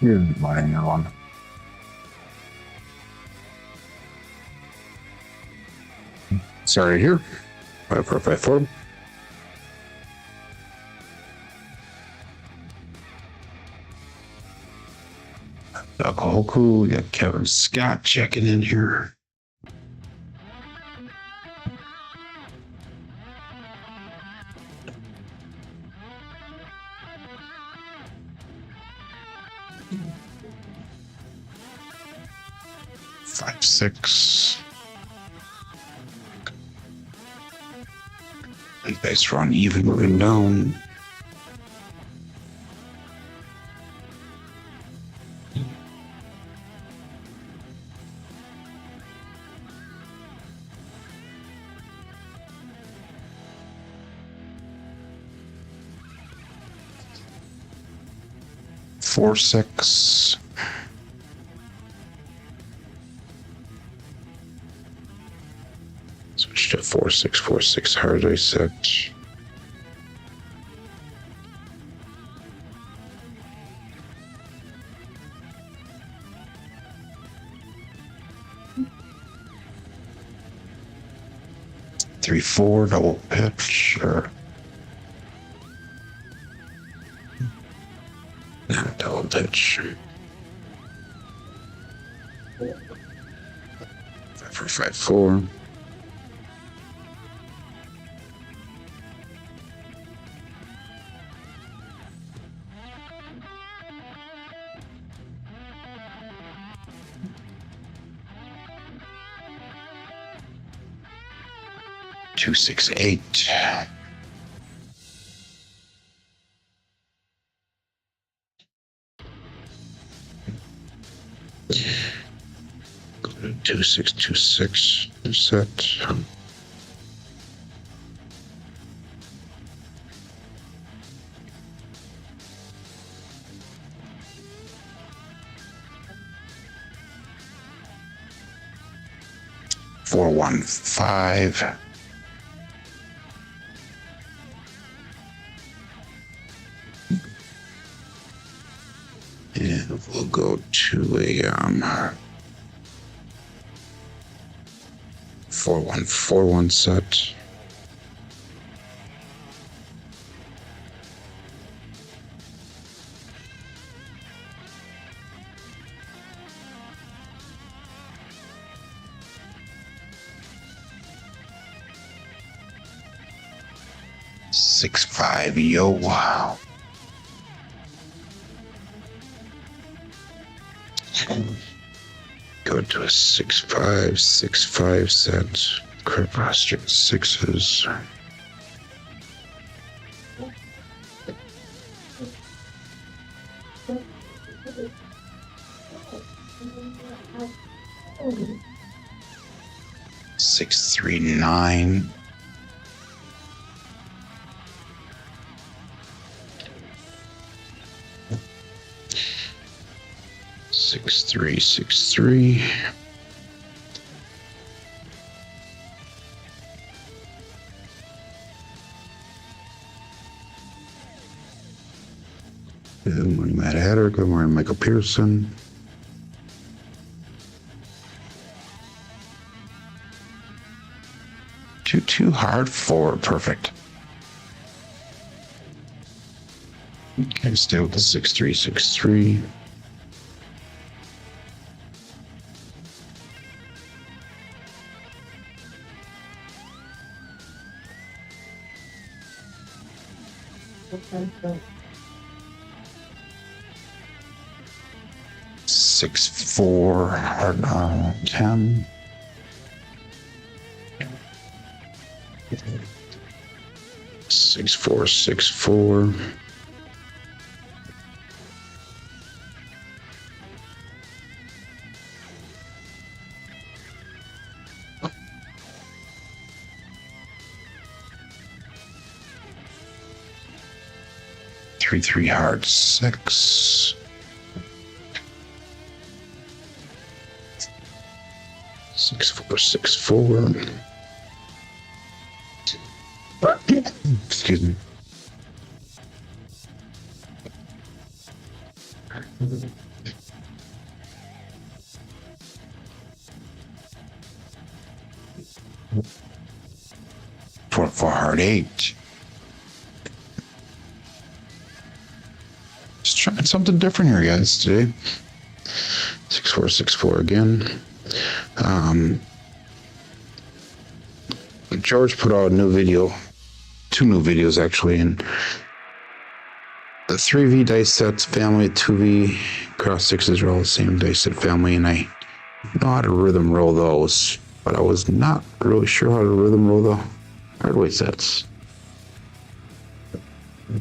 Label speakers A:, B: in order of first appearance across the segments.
A: Here's my one. Sorry, here. 5454. Hoku, we got Kevin Scott checking in here. Five, six. And base run even moving down. Four, six. Switch to 4646 Hardway set. Three, four, double pitch, or double pitch. 5454. Two, six, eight. Go to 2626 set. Four, one, five. And we'll go to a 4141 set. Six, five, yo, wow. Go to a 6565 set. Crapsee sixes. Six, three, nine. Six, three, six, three. Good morning, Matt Hatter. Good morning, Michael Pearson. Too hard, four, perfect. Okay, stay with the 6363. Six, four, 10. Six, four, six, four. Three, three, hard, six. Six, four, six, four. Excuse me. 4-4 hard 8. Just trying something different here, guys, today. 6-4 again. George put out a new video, 2 new videos actually, and the 3V dice sets family, 2V cross 6s are all the same dice set family, and I know how to rhythm roll those, but I was not really sure how to rhythm roll the Hardway sets.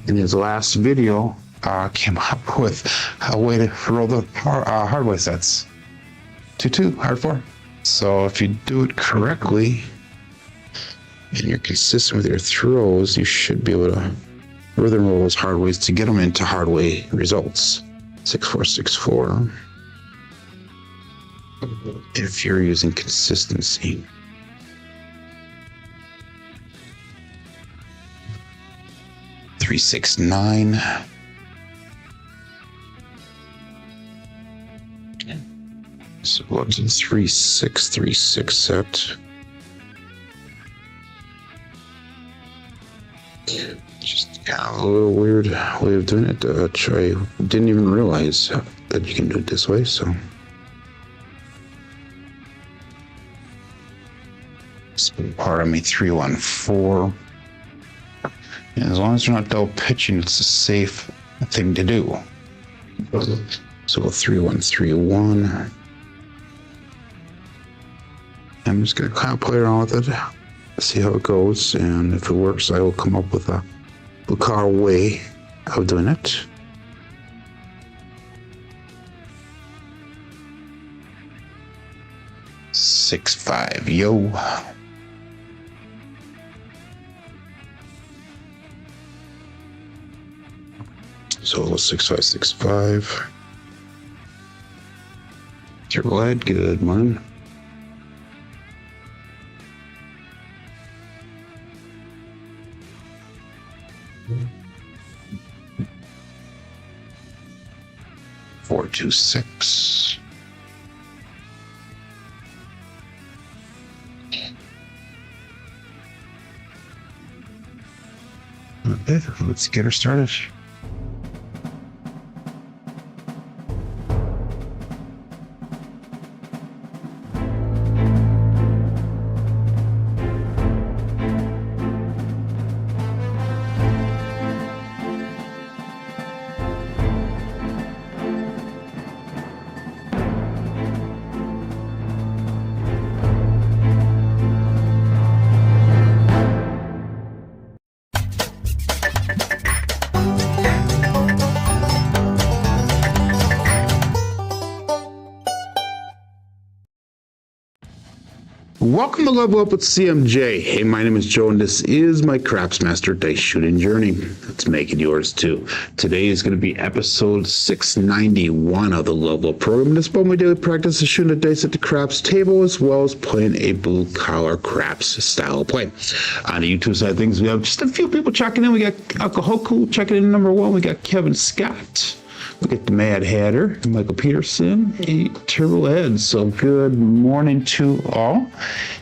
A: In his last video, came up with a way to roll the Hardway sets. 2-2, hard 4. So if you do it correctly and you're consistent with your throws, you should be able to rhythm roll those Hardways to get them into Hardway results. 6-4 if you're using consistency. Three, 6, 9. So what's a 3-6 set? Just kind of a little weird way of doing it, which I didn't even realize that you can do it this way. So part of me 3-1-4. And as long as you're not double pitching, it's a safe thing to do. So go 3-1-3-1. I'm just gonna kind of play around with it, see how it goes, and if it works, I will come up with a Lucar way of doing it. Six, 5, yo. So 6-5. You're glad, good man. Four, 2, 6. Okay, let's get her started. Welcome to Level Up with CMJ. Hey, my name is Joe, and this is my Craps Master Dice Shooting Journey. Let's make it yours too. Today is going to be episode 691 of the Level Up program. This is my daily practice of shooting the dice at the craps table, as well as playing a blue collar craps style of play. On the YouTube side of things, we have just a few people checking in. We got Alcohoku checking in #1. We got Kevin Scott. We got the Mad Hatter, Michael Peterson, Turbo Ed. So good morning to all.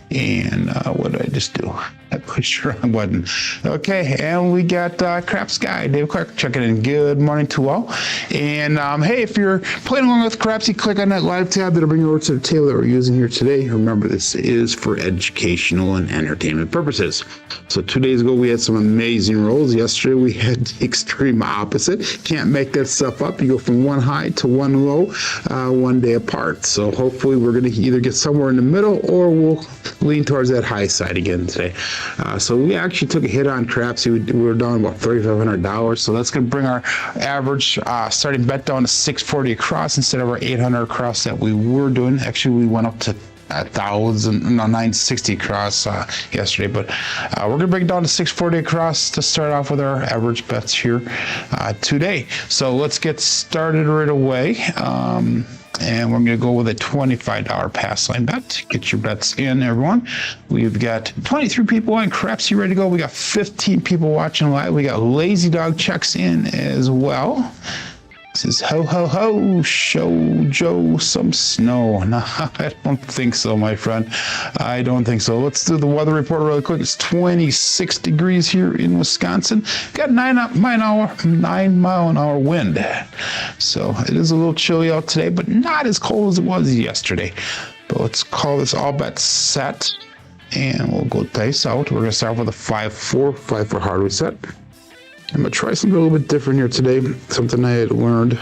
A: And what did I just do? I pushed the wrong button. Okay, and we got Craps Guy, Dave Clark, checking in. Good morning to all. And hey, if you're playing along with Crapsee, click on that live tab. That'll bring you over to the table that we're using here today. Remember, this is for educational and entertainment purposes. So 2 days ago, we had some amazing rolls. Yesterday, we had the extreme opposite. Can't make that stuff up. You go from one high to one low, 1 day apart. So hopefully, we're going to either get somewhere in the middle or we'll lean towards that high side again today. So we actually took a hit on Crapsee. We were down about $3,500. So that's going to bring our average starting bet down to $640 across instead of our $800 across that we were doing. Actually, we went up to $960 across yesterday, but we're going to bring it down to $640 across to start off with our average bets here today. So let's get started right away. And we're going to go with a $25 pass line bet. Get your bets in, everyone. We've got 23 people on Crapsee ready to go. We got 15 people watching live. We got Lazy Dog checks in as well. Says, ho, ho, ho, show Joe some snow. No, I don't think so, my friend. I don't think so. Let's do the weather report really quick. It's 26 degrees here in Wisconsin. Got 9-mile-an-hour wind. So it is a little chilly out today, but not as cold as it was yesterday. But let's call this all bets set. And we'll go dice out. We're going to start with a 5-4 Hardway set. I'm going to try something a little bit different here today, something I had learned.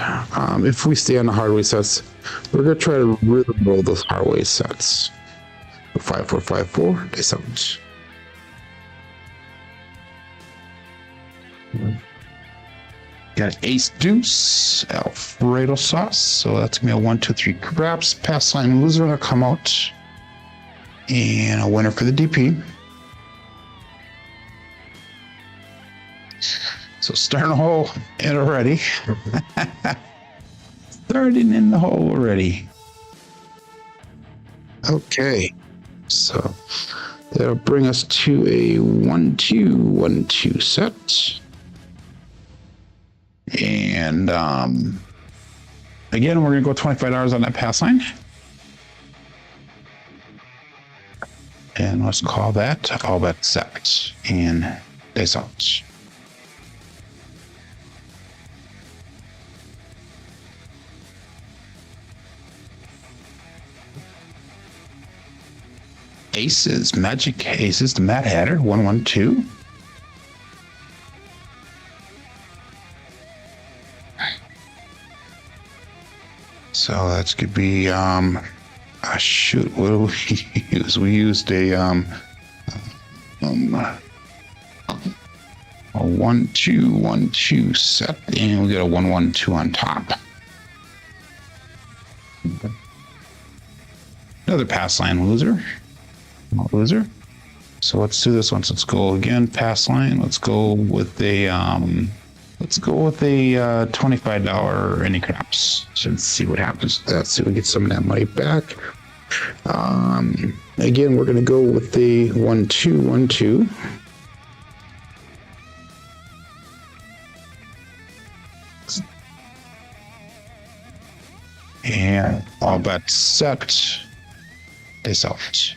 A: If we stay on the Hardway sets, we're going to try to rhythm roll those Hardway sets. 5-4, dice out. Got ace deuce, Alfredo sauce. So that's going to be a 1, 2, 3 craps. Pass line loser will come out. And a winner for the DP. So starting the hole in already. Starting in the hole already. Okay. So that'll bring us to a 1-2 set. And again, we're going to go $25 on that pass line. And let's call that all bet set. And dice out. Aces, magic aces, the Mad Hatter, 1-1-2. So that's could be shoot, what do we use? We used a 1-2-1-2 set, and we get a 1-1-2 on top. Another pass line loser. So let's do this once. Let's go again. Pass line. Let's go with a $25 any craps. So let's see what happens. Let's see if we get some of that money back. Again, we're gonna go with the 1-2-1-2. And all bets set. This out.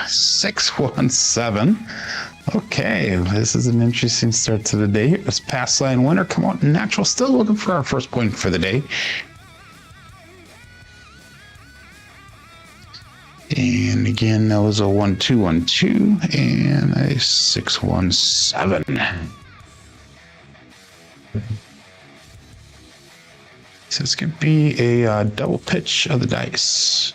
A: $6-1-7. Okay, this is an interesting start to the day. Here's pass line winner. Come on, natural. Still looking for our first point for the day. And again, that was a 1-2-1-2 and a 6-1-7. So it's going to be a double pitch of the dice.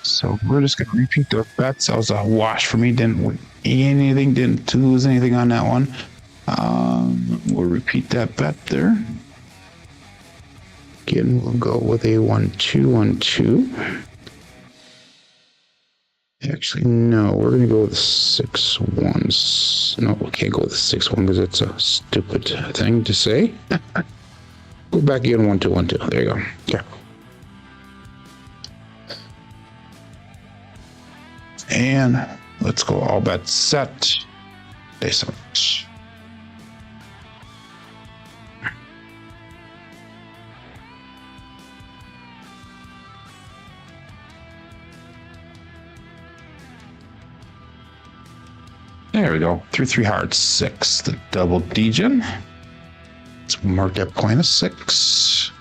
A: So we're just going to repeat those bets. That was a wash for me. Didn't win anything, didn't lose anything on that one. We'll repeat that bet there. Again, we'll go with a 1-2-1-2. Actually, no, we're going to go with the 6-1. No, we can't go with the 6-1 because it's a stupid thing to say. Go back again, 1-2-1-2. There you go. Okay. And let's go all bets set. Base out. There we go. 3 hearts, 6. The double degen. Let's mark that coin as 6.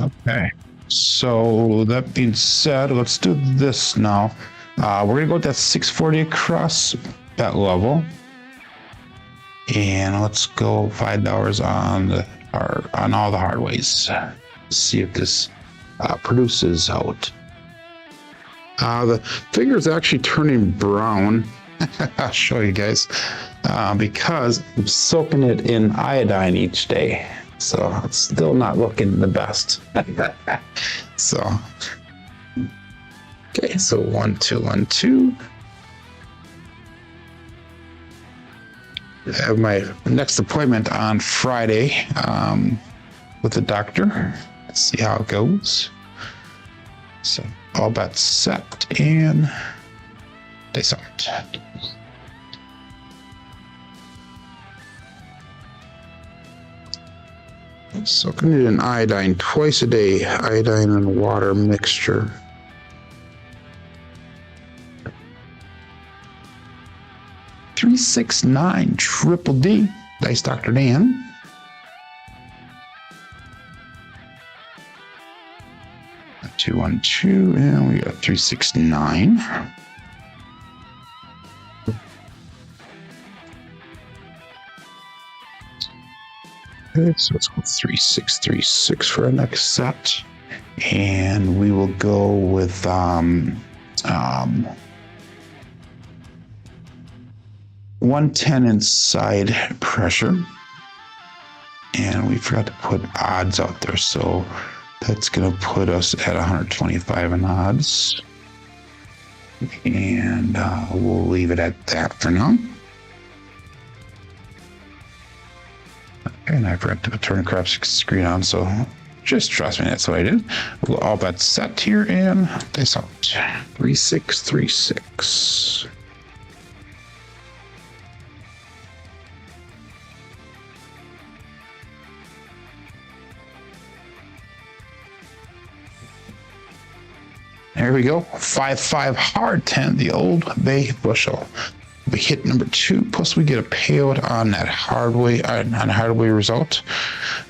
A: Okay. So that being said, let's do this now. We're gonna go with that 640 across that level. And let's go $5 on all the hardways. See if this produces out. The finger is actually turning brown. I'll show you guys because I'm soaking it in iodine each day. So it's still not looking the best. So, okay, so 1, 2, 1, 2. I have my next appointment on Friday with the doctor. Let's see how it goes. So all bets set and they start. So I'm going to do an iodine twice a day, iodine and water mixture. $369 triple D. Dice Dr. Dan. Two, 1, 2, and we got 369. Okay, so let's go 3636 for our next set, and we will go with 110 inside pressure, and we forgot to put odds out there, so that's going to put us at 125 in odds, and we'll leave it at that for now. And I forgot to turn the Crapsee screen on, so just trust me, that's what I did. We'll all bets set here, and this out. 3636. There we go. 5-5 hard 10, the Old Bay bushel. We hit number 2, plus we get a payout on that Hardway result.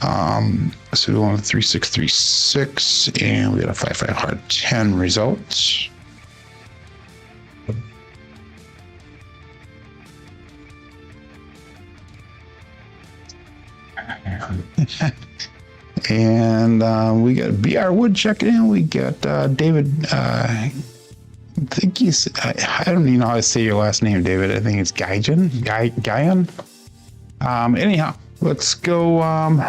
A: So we went 3636, and we got a 5-5 hard 10 result. And we got BR Wood checking in. We got David. I think he's. I don't even know how to say your last name, David. I think it's Guyan. Anyhow, let's go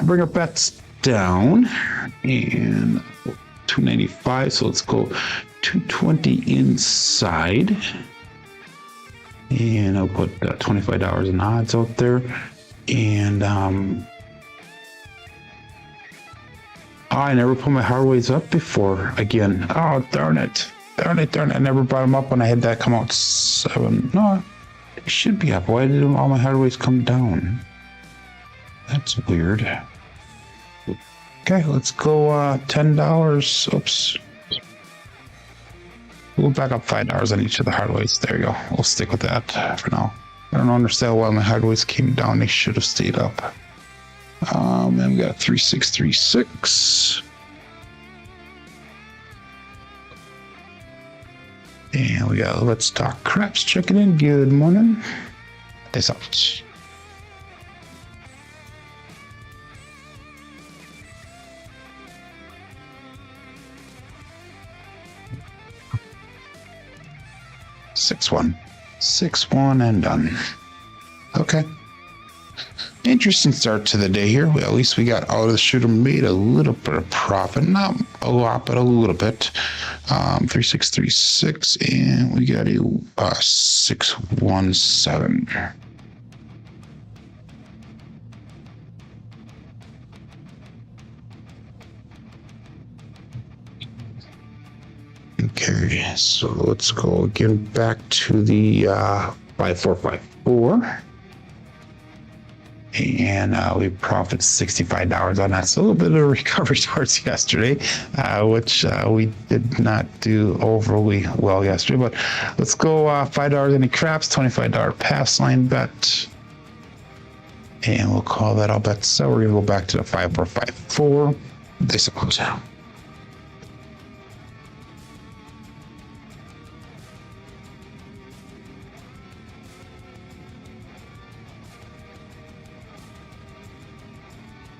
A: bring our bets down. And 295. So let's go 220 inside. And I'll put $25 in odds out there. And I never put my Hardways up before again. Oh, darn it. I never brought them up when I had that come out 7. No, it should be up. Why did all my Hardways come down? That's weird. Okay, let's go $10. Oops. We'll back up $5 on each of the Hardways. There you go. We'll stick with that for now. I don't understand why my Hardways came down. They should have stayed up. And we got 3636. And we got Let's Talk Craps checking in. Good morning. This out. Six one and done. Okay. Interesting start to the day here. Well, at least we got out of the shooter, made a little bit of profit. Not a lot, but a little bit. 3636, and we got a 617. Okay, so let's go again back to the 5454. And we profit $65 on that. So a little bit of a recovery towards yesterday, which we did not do overly well yesterday. But let's go $5 any craps, $25 pass line bet. And we'll call that all bets. So we're going to go back to the 5454. This goes down.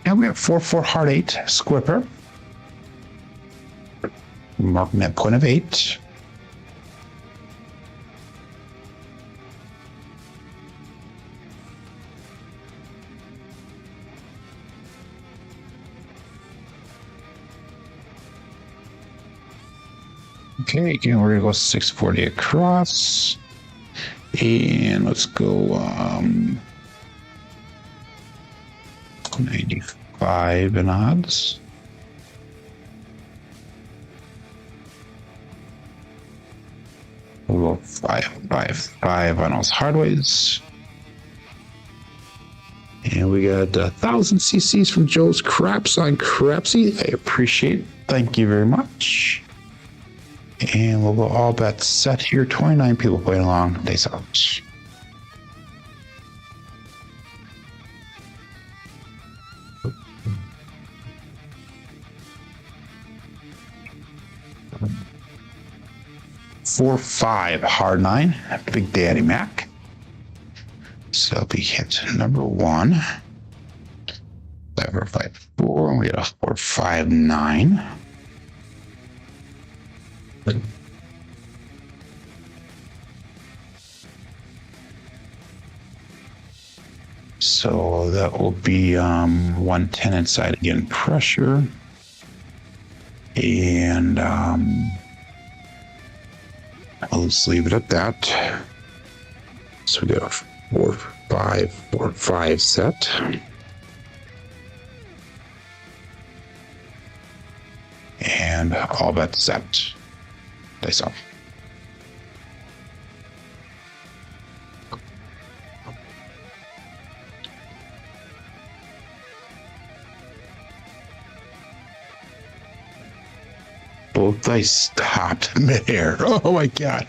A: And we have 4-4 hard 8 squipper. Marking that point of 8. Okay, again, we're gonna go 640 across. And let's go 95 in odds. We'll go 555 on those hardways. And we got 1,000 cc's from Joe's Craps on Crapsee. I appreciate it. Thank you very much. And we'll go all bets set here. 29 people playing along. Days out. Four, five, hard nine. Big Daddy Mac. So that'll be hit number one. 5-4. We got a 4-5-9. So that will be 110 inside again, pressure. And I'll just leave it at that. So we got a 4-5-4-5 set. And all bets set. Dice off. Both dice stopped midair. Oh my god.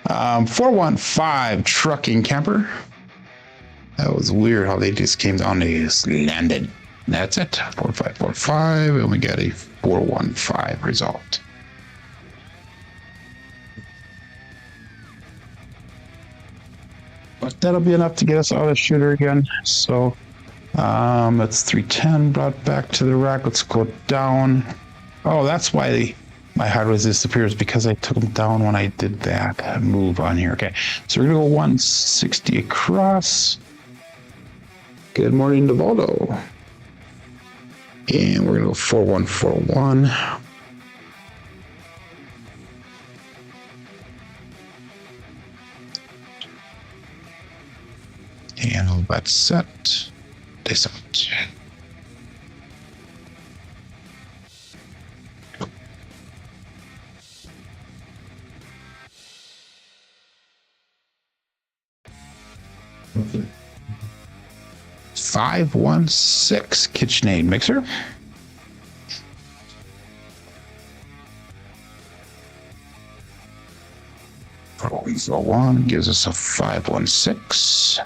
A: 415 trucking camper. That was weird how they just came down. They just landed. That's it. 4545, and we got a 415 result. But that'll be enough to get us out of shooter again. So that's 310 brought back to the rack. Let's go down. Oh, that's why my hardware disappears, because I took them down when I did that move on here. Okay, so we're gonna go 160 across. Good morning, Devaldo. And we're gonna go 4141. And all bets set. This out. Okay. 516 KitchenAid mixer. So one gives us a 516.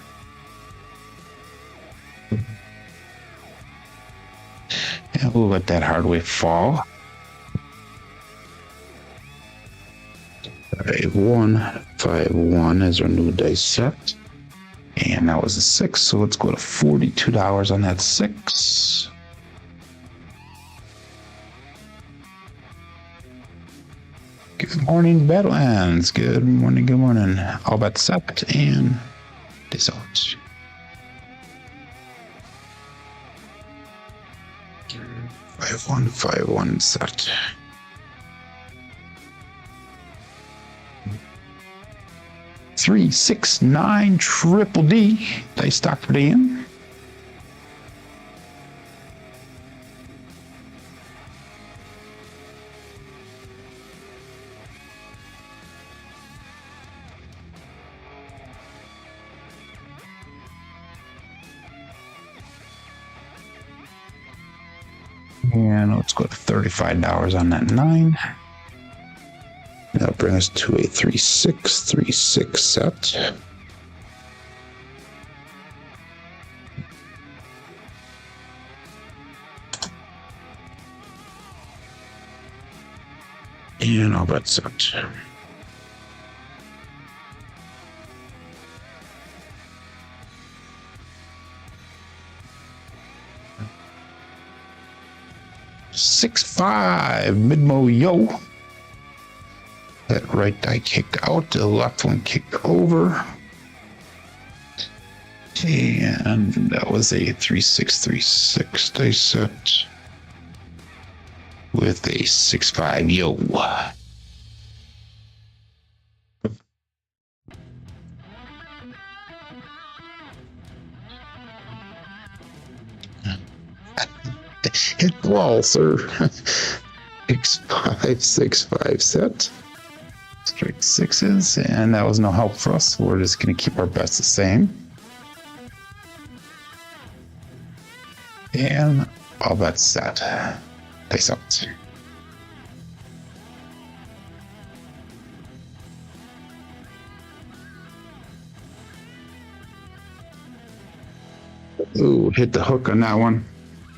A: And we'll let that hardway fall. 5151 is our new dice set. And that was a 6, so let's go to $42 on that 6. Good morning, Badlands. Good morning, good morning. All bets set and this out. Five one set. Three, 6, 9, triple D. Dice stock for the end. And let's go to $35 on that 9. That'll bring us to a 3636 set. And all bet set. Six, 5 mid-mo yo. That right die kicked out, the left one kicked over. And that was a 3636 dice set with a 6-5 yo. Hit the wall, sir. 6-5-6-5 set. Straight sixes, and that was no help for us. We're just going to keep our bets the same. And all bets set. Face out. Ooh, hit the hook on that one.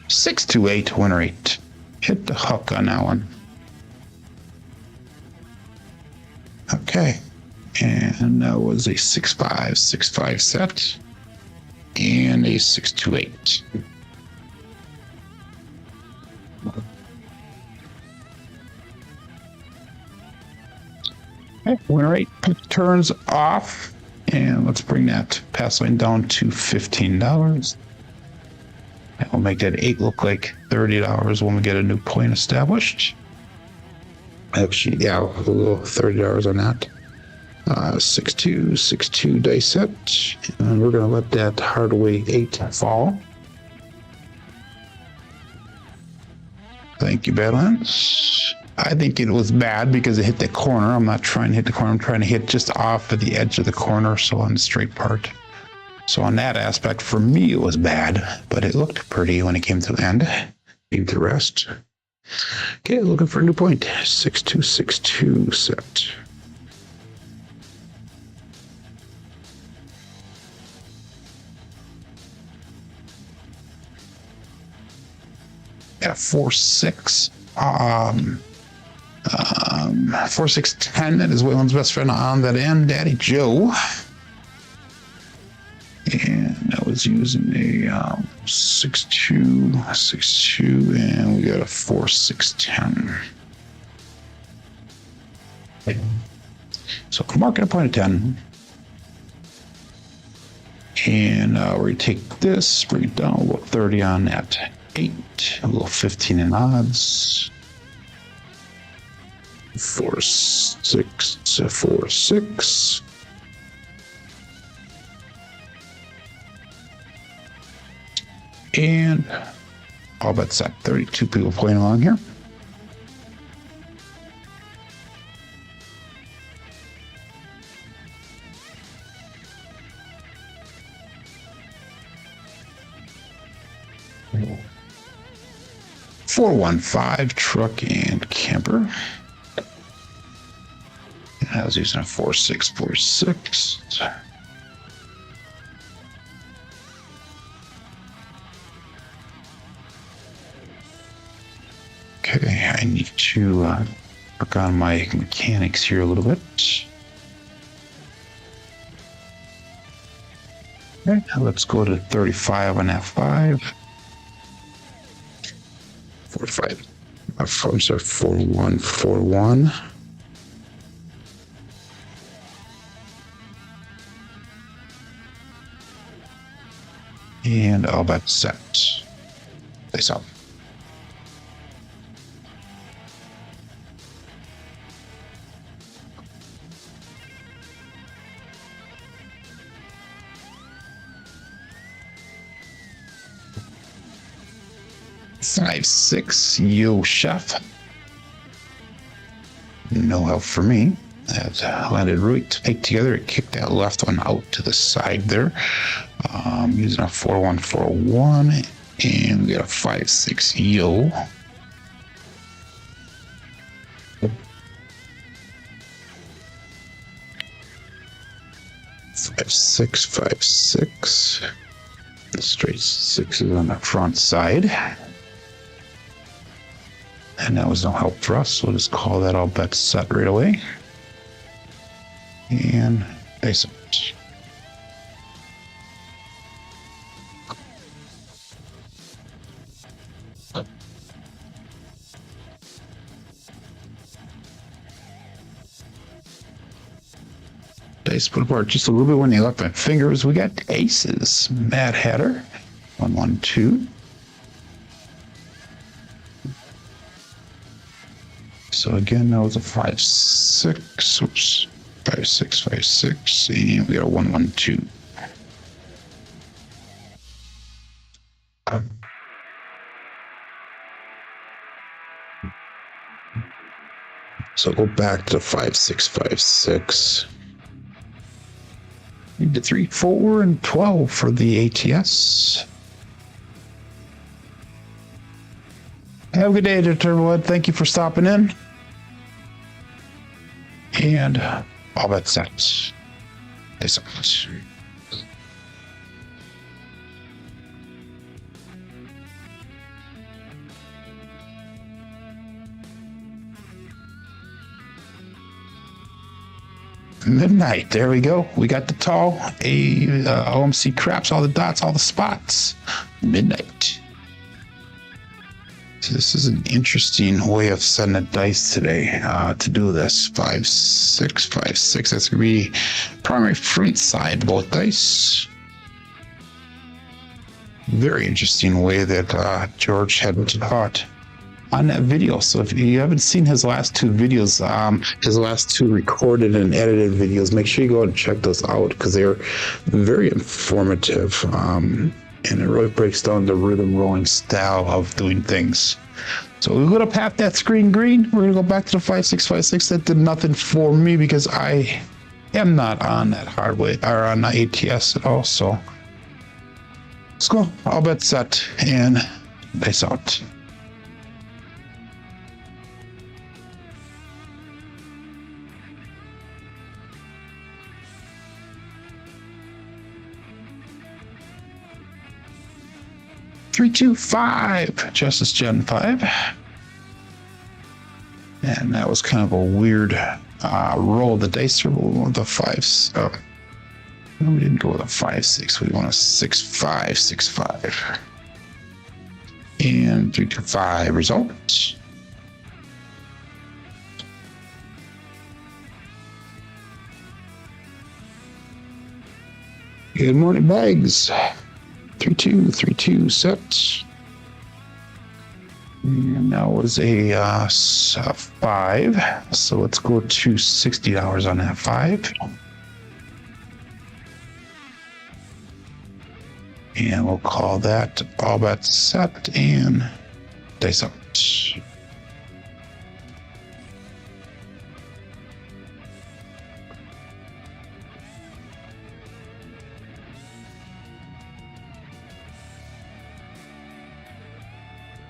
A: 6-2-8, winner 8. Hit the hook on that one. Okay, and that was a 6-5-6-5 set and a 6-2-8. Okay, winner 8 turns off, and let's bring that pass line down to $15. And we'll make that 8 look like $30 when we get a new point established. Actually, yeah, we'll go $30 on that. 6-2, 6-2 dice set. And we're going to let that Hardway 8 fall. Thank you, Badlands. I think it was bad because it hit the corner. I'm not trying to hit the corner. I'm trying to hit just off of the edge of the corner, so on the straight part. So on that aspect, for me, it was bad, but it looked pretty when it came to the end. Came to rest. Okay, looking for a new point. 6-2, 6-2 set. Yeah, 4-6. 4-6-10. That is Waylon's best friend on that end, Daddy Joe. And I was using a 6-2, 6-2, and we got a 4-6-10. So I'm marking a point of 10. And we're going to take this, bring it down a little 30 on that 8, a little 15 in odds. 4-6 to 4-6. And all bets set. 32 people playing along here. $415 truck and camper. And I was using a 4-6-4-6. Okay, I need to work on my mechanics here a little bit. Okay, let's go to 35 on F5. 45. Our phones are 4141. And all bets set. Face up. Five, 6, yo, chef. No help for me. That landed right together. It kicked that left one out to the side there. Using a 4141, and we got a 5-6, yo. Five, 6, 5, 6. Straight sixes on the front side. And that was no help for us, so we'll just call that all bets set right away. And face it. Dice put apart just a little bit when they left my fingers. We got aces. Mad Hatter. 1-1-2. So again, that was a 5-6. Oops. 5-6, 5-6. And we got a 1-1-2. So go back to 5656. Need to 3, 4, and 12 for the ATS. Have a good day, Turbohead. Thank you for stopping in. And all that's set. Thanks so much. Midnight. There we go. We got the tall, OMC craps, all the dots, all the spots. Midnight. So this is an interesting way of setting a dice today to do this. 5, 6, 5, 6. That's going to be primary front side, both dice. Very interesting way that George had taught on that video. So if you haven't seen his last 2 videos, his last 2 recorded and edited videos, make sure you go and check those out because they're very informative. And it really breaks down the rhythm rolling style of doing things. So we're going to pat that screen green. We're going to go back to the 5656. That did nothing for me because I am not on that Hardway or on the ATS at all. So let's go. All bets set and dice out. Three, 2, 5, Justice Gen 5. And that was kind of a weird roll of the dice. With the 5s. No, we didn't go with a 5, 6. We want a 6, 5, 6, 5. And 3, 2, 5 result. Good morning, bags. 3, 2, 3, 2 set. And that was a 5. So let's go to $60 on that 5. And we'll call that all bets set and dice out.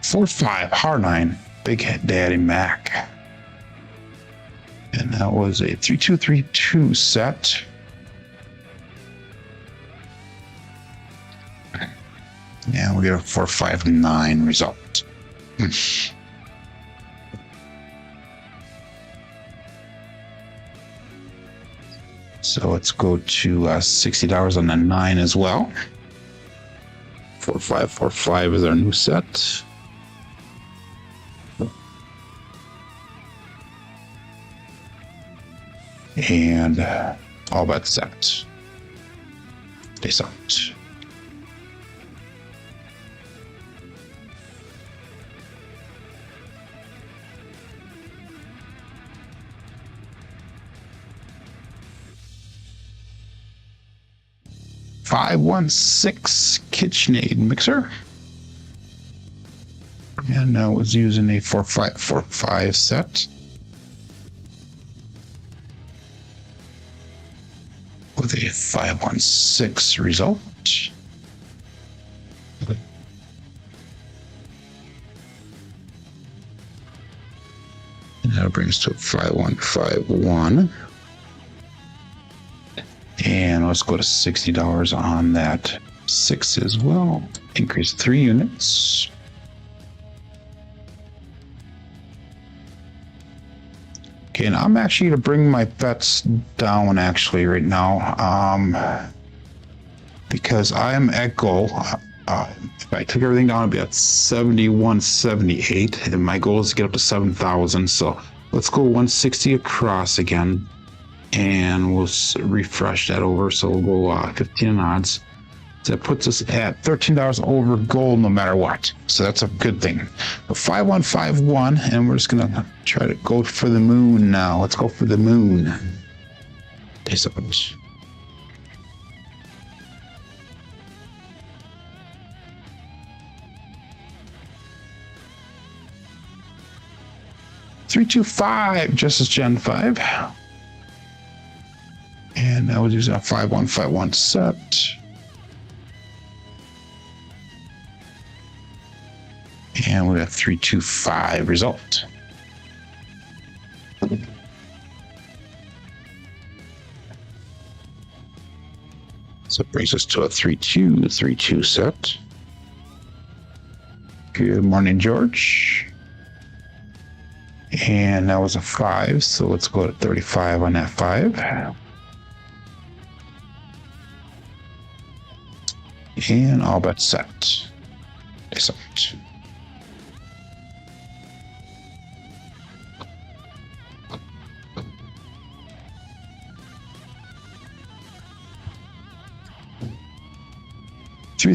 A: Four, 5, harrah, Big Daddy Mac. And that was a 3, 2, 3, 2 set. And we get a 4, 5, 9 result. So let's go to $60 on the 9 as well. 4, 5, 4, 5 is our new set. And all bets set. Dice out. $516 KitchenAid mixer. And I was using a 4, 5, 4, 5 set. With a 516 result. And that brings to 5151. And let's go to $60 on that 6 as well. Increase 3 units. Okay, and I'm actually going to bring my bets down actually right now, because I am at goal. If I took everything down, I'd be at 7178, and my goal is to get up to 7,000. So let's go 160 across again, and we'll refresh that over. So we'll go 15 odds. So that puts us at $13 over goal no matter what. So that's a good thing. 5151, and we're just gonna try to go for the moon now. Let's go for the moon. Dice up. 3, 325, Justice Gen 5. And now we're using a 5151 set. And we have 325 result. So it brings us to a 3-2 set. Good morning, George. And that was a 5, so let's go to 35 on that 5. And all but set. Excellent.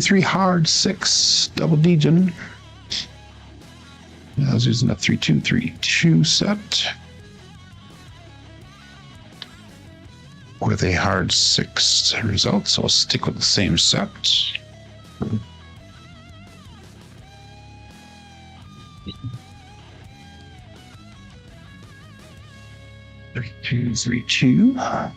A: Three hard 6 double D, gentlemen. I was using a 3-2 set with a hard 6 result, so I'll stick with the same set. 3-2.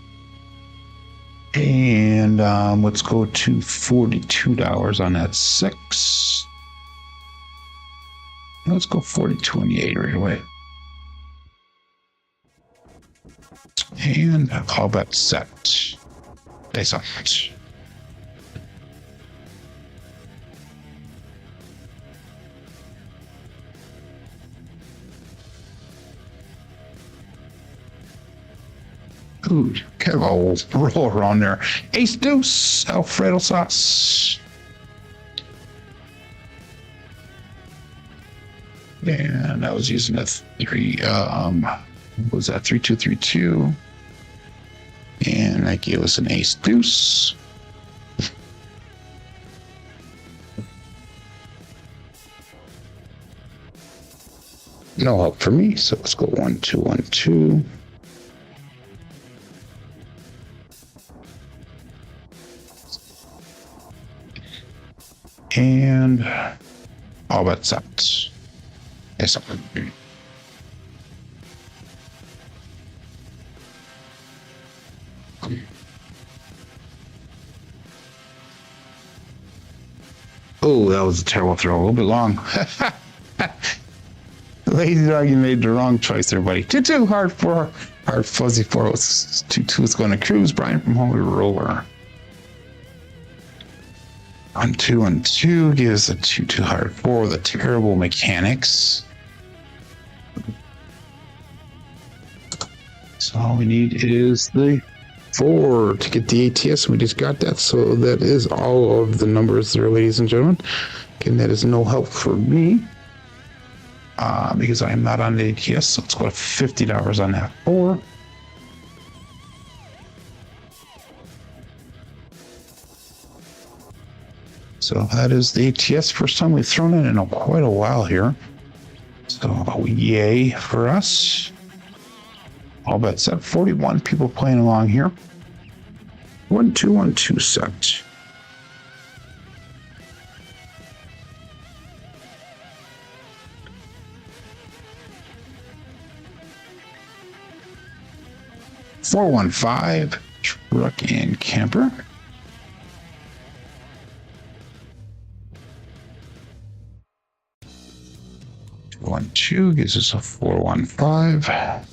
A: And let's go to $42 on that 6. Let's go 40-28 right away. And all bet set. Face up. Ooh, kind of a roll around there. Ace deuce, Alfredo sauce. And I was using a 3, what was that, 3-2. And that gave us an ace deuce. No help for me, so let's go 1-2. And all bets set. Yes. Oh, that was a terrible throw. A little bit long. Lazy dog, you made the wrong choice there, buddy. 2-2 hard 4. Hard fuzzy 4 was 2-2 is going to cruise. Brian from home roller. 1-2 gives a 2-2 hard 4 with a terrible mechanics. So all we need is the 4 to get the ATS. We just got that. So that is all of the numbers there, ladies and gentlemen. Again, that is no help for me because I am not on the ATS. So let's go to $50 on that 4. So that is the ATS. First time we've thrown it in quite a while here. So yay for us. All bets set. 41 people playing along here. 1-2 set. $4-1-5 truck and camper. 1-2 gives us a 4-1-5.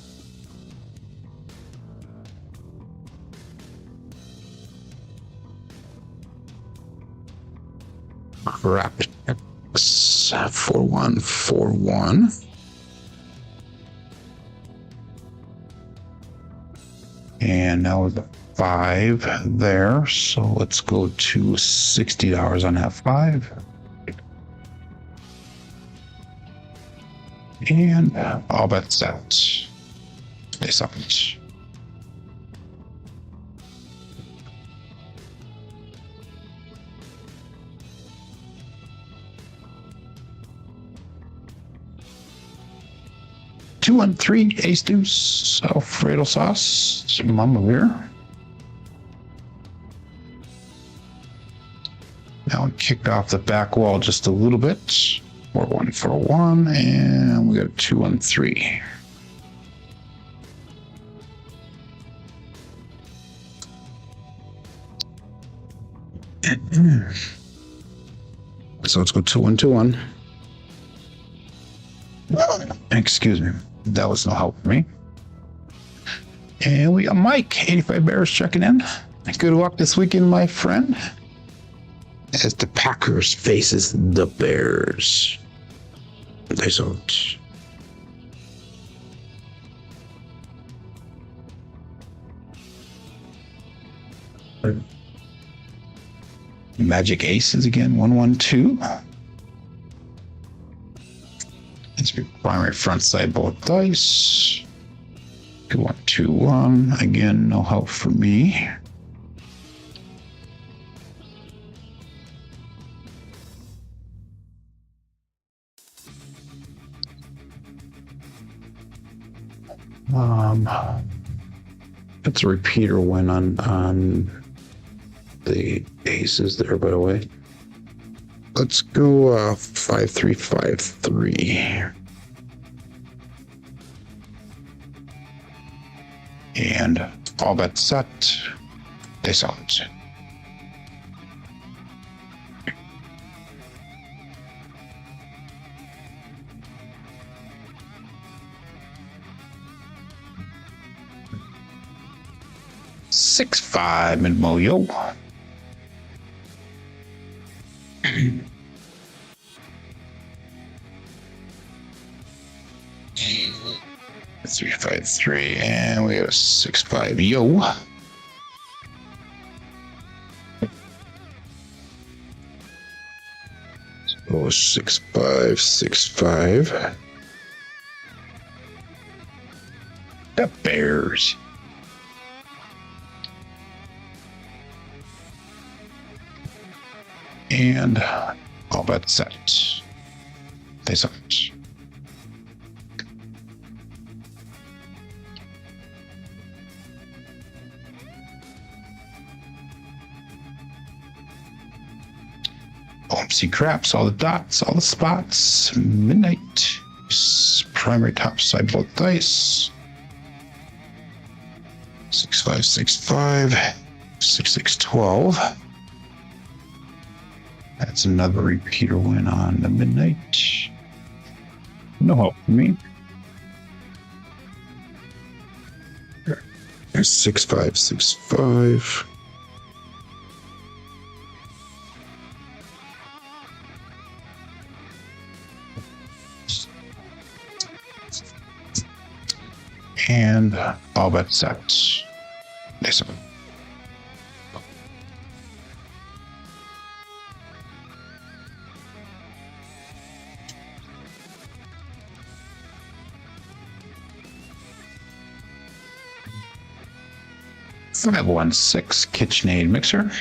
A: Crapsee 4-1-4-1. And now with the 5 there, so let's go to $60 on that 5. And all bets set. Face up. Two and 3 ace deuce Alfredo sauce, Mama Beer. Now we kicked off the back wall just a little bit. 4-1-4-1, and we got a 2-1-3. So let's go 2-1, 2-1. Excuse me. That was no help for me. And we got Mike, 85 Bears checking in. Good luck this weekend, my friend. As the Packers faces the Bears. They don't. Magic Aces again, 1-1-2. It's your primary front side both dice. 1-2-1. Again, no help for me. That's a repeater win on the aces there, by the way. Let's go 5-3-5-3. And all bets set. They saw it. $6-5 mid-moyo. Three, 5-3, and we have a 6-5 yo. Oh, 6-5, 6-5. The Bears. And all bets set. They sucked. OMC craps, all the dots, all the spots. Midnight. Primary top side both dice. 6-5, 6-5. 6-6, 12. That's another repeater win on the midnight. No help for me. There's 6-5, 6-5. And all bets set. This one. I have 1-6 KitchenAid mixer.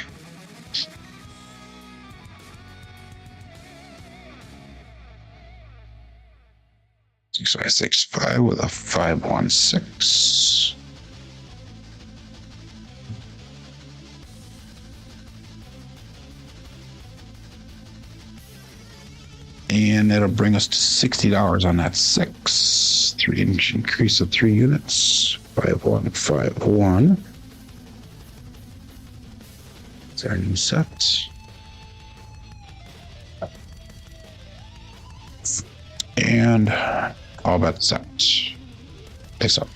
A: So 6-5 with a 5-1-6. And that'll bring us to $60 on that 6. 3-inch increase of 3 units. 5-1, 5-1. It's our new set. And all bets set. Face up.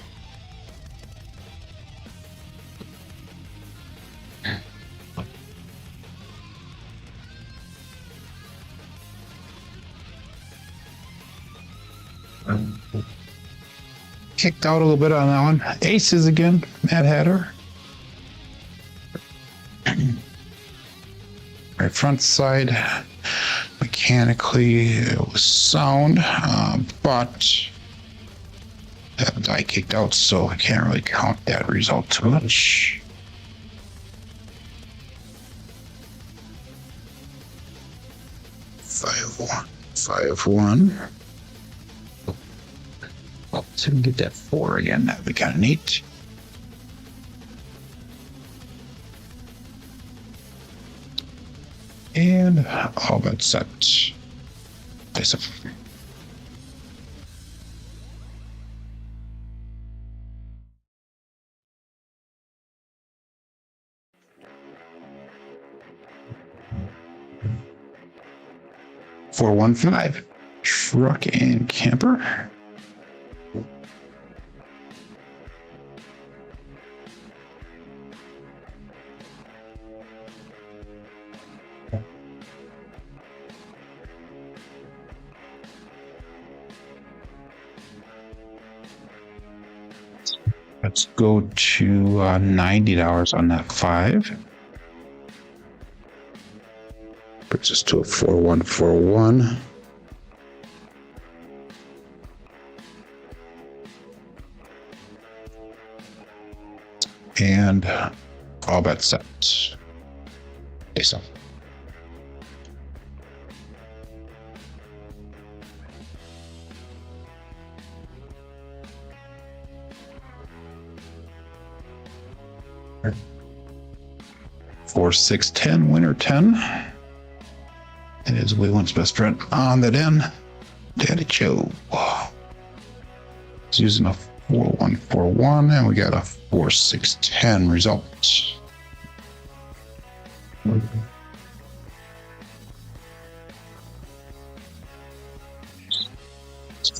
A: Kicked out a little bit on that one. Aces again, Mad Hatter. Right front side, mechanically it was sound, but that die kicked out, so I can't really count that result too much. Five one. Well, so we can get that 4 again. That'd be kind of neat. And all bets set. Face up. 415. Truck and camper. Let's go to $90 on that 5. Brings us to a 4141. And all bets set. Okay, so. Four, 6, 10, winner 10. It is Waylon's best friend on that end. Daddy Joe. He's using a 4141, and we got a 4, 6, 10 result.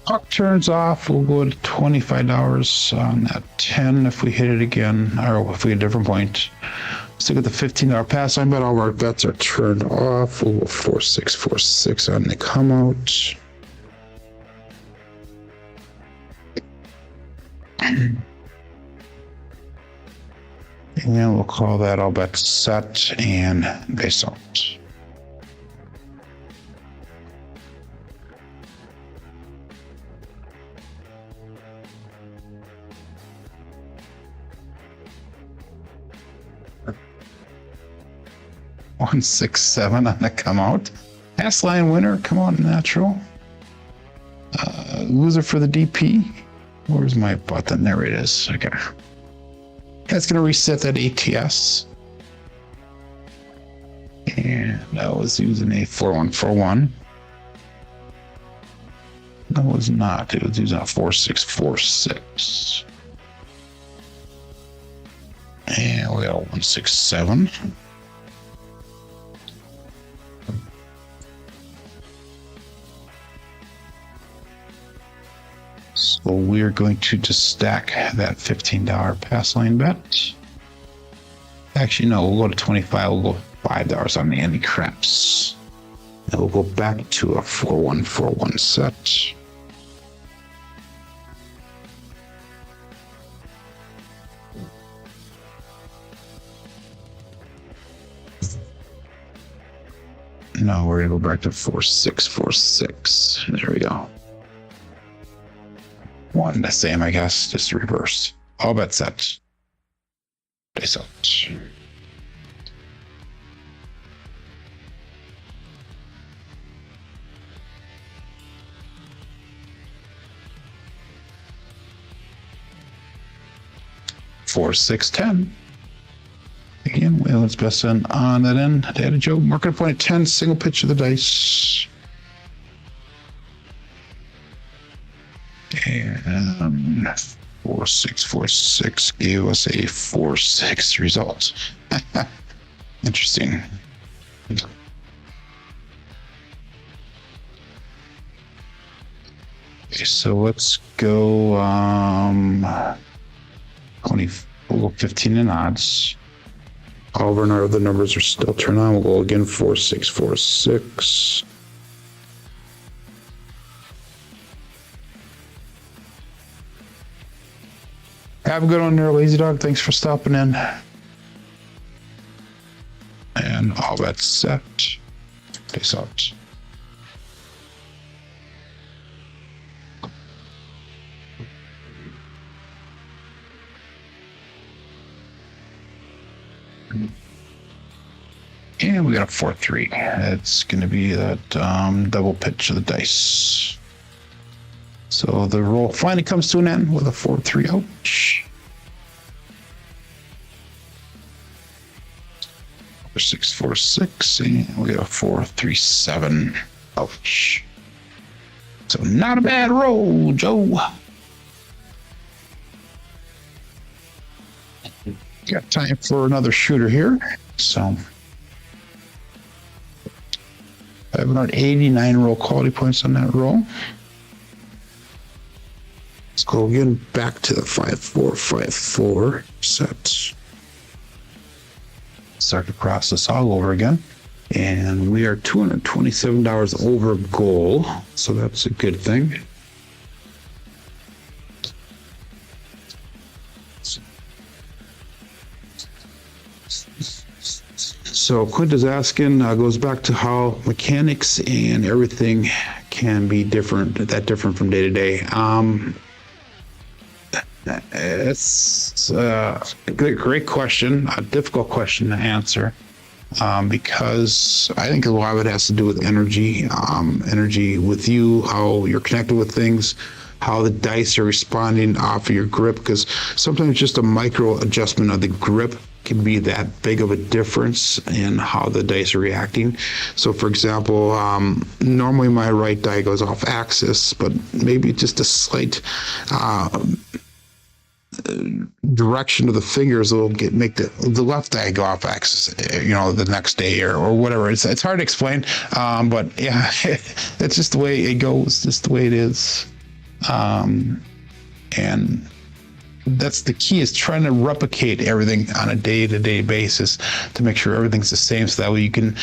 A: Puck turns off. We'll go to $25 on that 10 if we hit it again, or if we get a different point. Stick at the $15 pass line bet. All of our bets are turned off. We'll go 4, 6, 4, 6 on the come out. And we'll call that all bets set and base out. One, 6, 7 on the come out. Pass line winner, come on, natural. Loser for the DP. Where's my button? There it is. Okay. That's going to reset that ATS. And I was using a 4141. No, it was not. It was using a 4646. And we got a 167. So we're going to just stack that $15 pass line bet. Actually, no, we'll go to 25. We'll go $5 on the Andy Crapsee. And we'll go back to a 4141 set. No, we're going to go back to 4646. There we go. One the same, I guess, just reverse. All bets set. Base out. Four, 6, 10. Again, Waylon's best end on that end. Daddy Joe, market point at 10, single pitch of the dice. And 4646 gave us a 4-6 result. Interesting. Okay, so let's go 20, we'll go 15 in odds. All of our other numbers are still turned on. We'll go again 4646. Have a good one there, Lazy Dog. Thanks for stopping in. And all that's set. Peace out. And we got a 4-3. It's going to be that double pitch of the dice. So the roll finally comes to an end with a 4-3. Ouch. 646, and we got a 4-3-7. Ouch. So not a bad roll, Joe. Got time for another shooter here. So 589 roll quality points on that roll. Let's go again back to the 5454 set. Start the process all over again. And we are $227 over goal, so that's a good thing. So Quint is asking, goes back to how mechanics and everything can be different from day to day. It's a great question, a difficult question to answer, because I think a lot of it has to do with energy, energy with you, how you're connected with things, how the dice are responding off of your grip, because sometimes just a micro adjustment of the grip can be that big of a difference in how the dice are reacting. So for example, normally my right die goes off axis, but maybe just a slight direction of the fingers will make the left die go off axis, the next day or whatever. It's hard to explain, but yeah, that's just the way it goes, just the way it is. And that's the key, is trying to replicate everything on a day-to-day basis to make sure everything's the same, so that way you can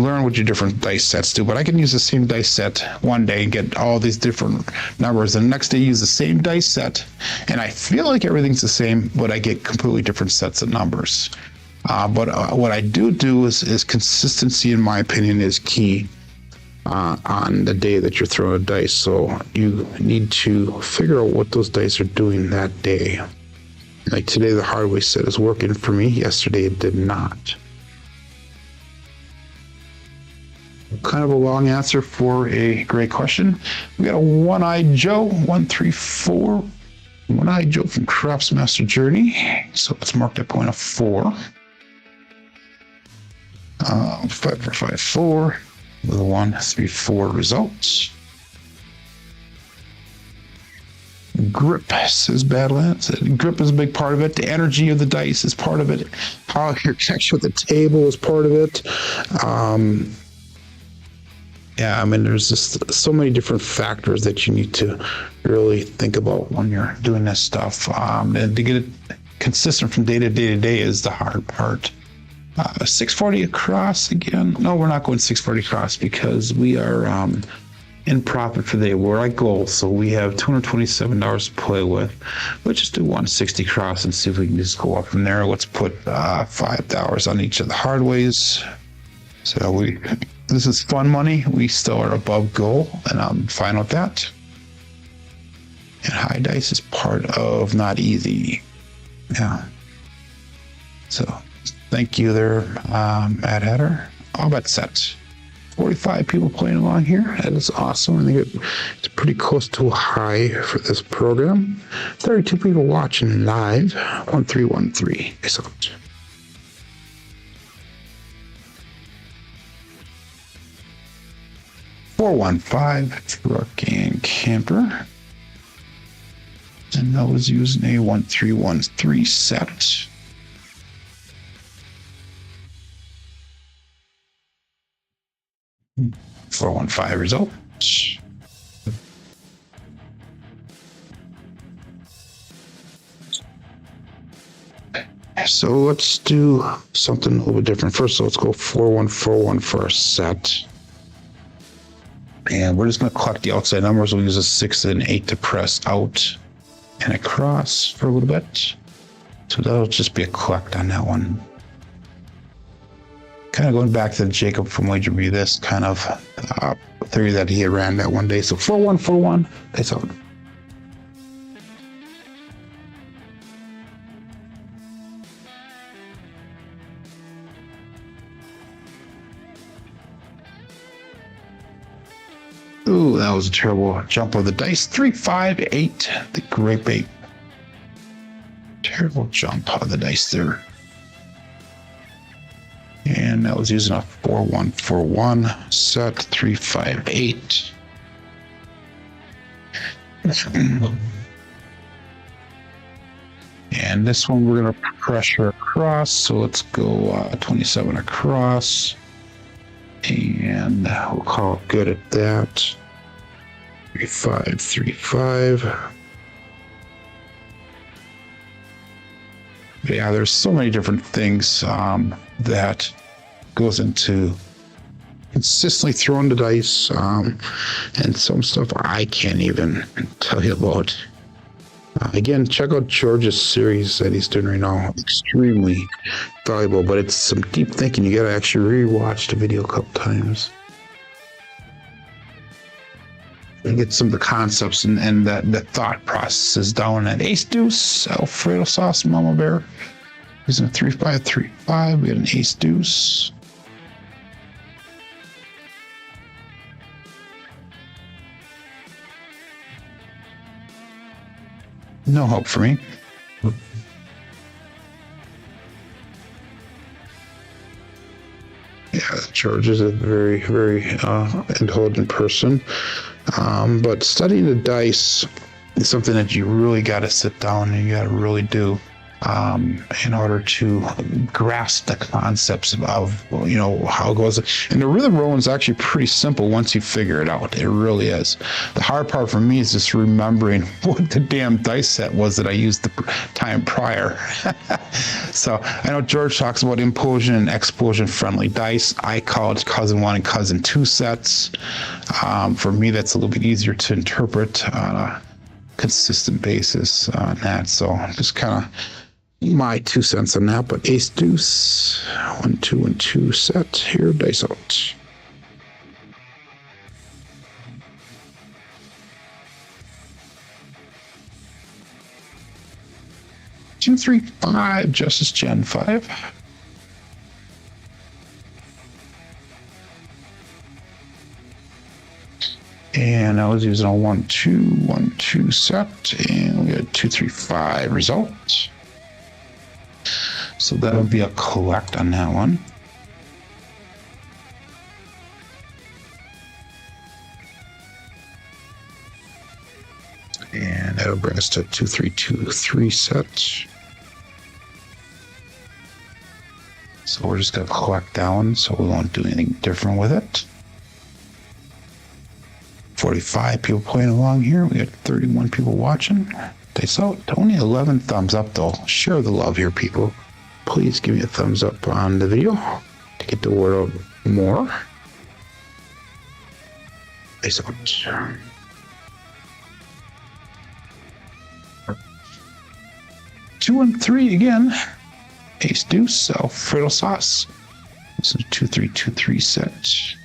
A: learn what your different dice sets do. But I can use the same dice set one day and get all these different numbers, and the next day use the same dice set and I feel like everything's the same, but I get completely different sets of numbers. But what I do is consistency, in my opinion, is key on the day that you're throwing a dice. So you need to figure out what those dice are doing that day. Like today, the Hardway set is working for me. Yesterday, it did not. Kind of a long answer for a great question. We got a One-Eyed Joe, 134. One-Eyed Joe from Crapsee Master Journey. So let's mark that point of 4. 5454. With a 1, 3, 4 results. Grip says Badlands. Grip is a big part of it. The energy of the dice is part of it. How your connection with the table is part of it. There's just so many different factors that you need to really think about when you're doing this stuff. And to get it consistent from day to day is the hard part. 640 across again. No, we're not going 640 across because we are in profit for the day. We're at goal, so we have $227 to play with. Let's just do 160 across and see if we can just go up from there. Let's put $5 on each of the hardways. So this is fun money. We still are above goal, and I'm fine with that. And high dice is part of not easy. Yeah. So thank you there, Mad Hatter. All bet set. 45 people playing along here. That is awesome. I think it's pretty close to a high for this program. 32 people watching live. 1313. Peace out. $415 truck and camper. And that was using a 1313 set. 415 results. So let's do something a little bit different. First, let's go 4141 for our set. And we're just going to collect the outside numbers. We'll use a 6 and 8 to press out and across for a little bit. So that'll just be a collect on that one. Kind of going back to Jacob from Wager Me, this kind of theory that he had ran that one day. So 4141, that's out. Ooh, that was a terrible jump of the dice. 358, the grape ape. Terrible jump of the dice there. And that was using a 4141 set, 358. And this one we're going to pressure across. So let's go 27 across. And we'll call it good at that. 3 5 3 5. But yeah, there's so many different things that goes into consistently throwing the dice, and some stuff I can't even tell you about. Again, check out George's series that he's doing right now. Extremely valuable, but it's some deep thinking. You got to actually re-watch the video a couple times and get some of the concepts and the thought processes down. At ace deuce, Alfredo sauce, Mama Bear. Using a 3-5 3-5. We got an ace deuce. No hope for me. Yeah, George is a very, very intelligent person. But studying the dice is something that you really got to sit down and you got to really do in order to grasp the concepts of how it goes. And the rhythm rolling is actually pretty simple once you figure it out. It really is. The hard part for me is just remembering what the damn dice set was that I used the time prior. So I know George talks about implosion and explosion friendly dice. I call it cousin 1 and cousin 2 sets. For me, that's a little bit easier to interpret on a consistent basis on that. So just kind of my 2 cents on that. But ace deuce, 1 2 1 2 set here, dice out. Two, 3, 5, Justice Gen 5. And I was using a 1 2 1 2 set, and we had 2 3 5 result. So that would be a collect on that one. And that'll bring us to 2 3 2 3 set. So we're just going to collect that one, so we won't do anything different with it. 45 people playing along here. We got 31 people watching. Dice out. Only 11 thumbs up, though. Share the love here, people. Please give me a thumbs up on the video to get the word out more. Dice out. 2 and 3 again. Ace deuce, Alfredo sauce. This is a 2 3 2 3 set.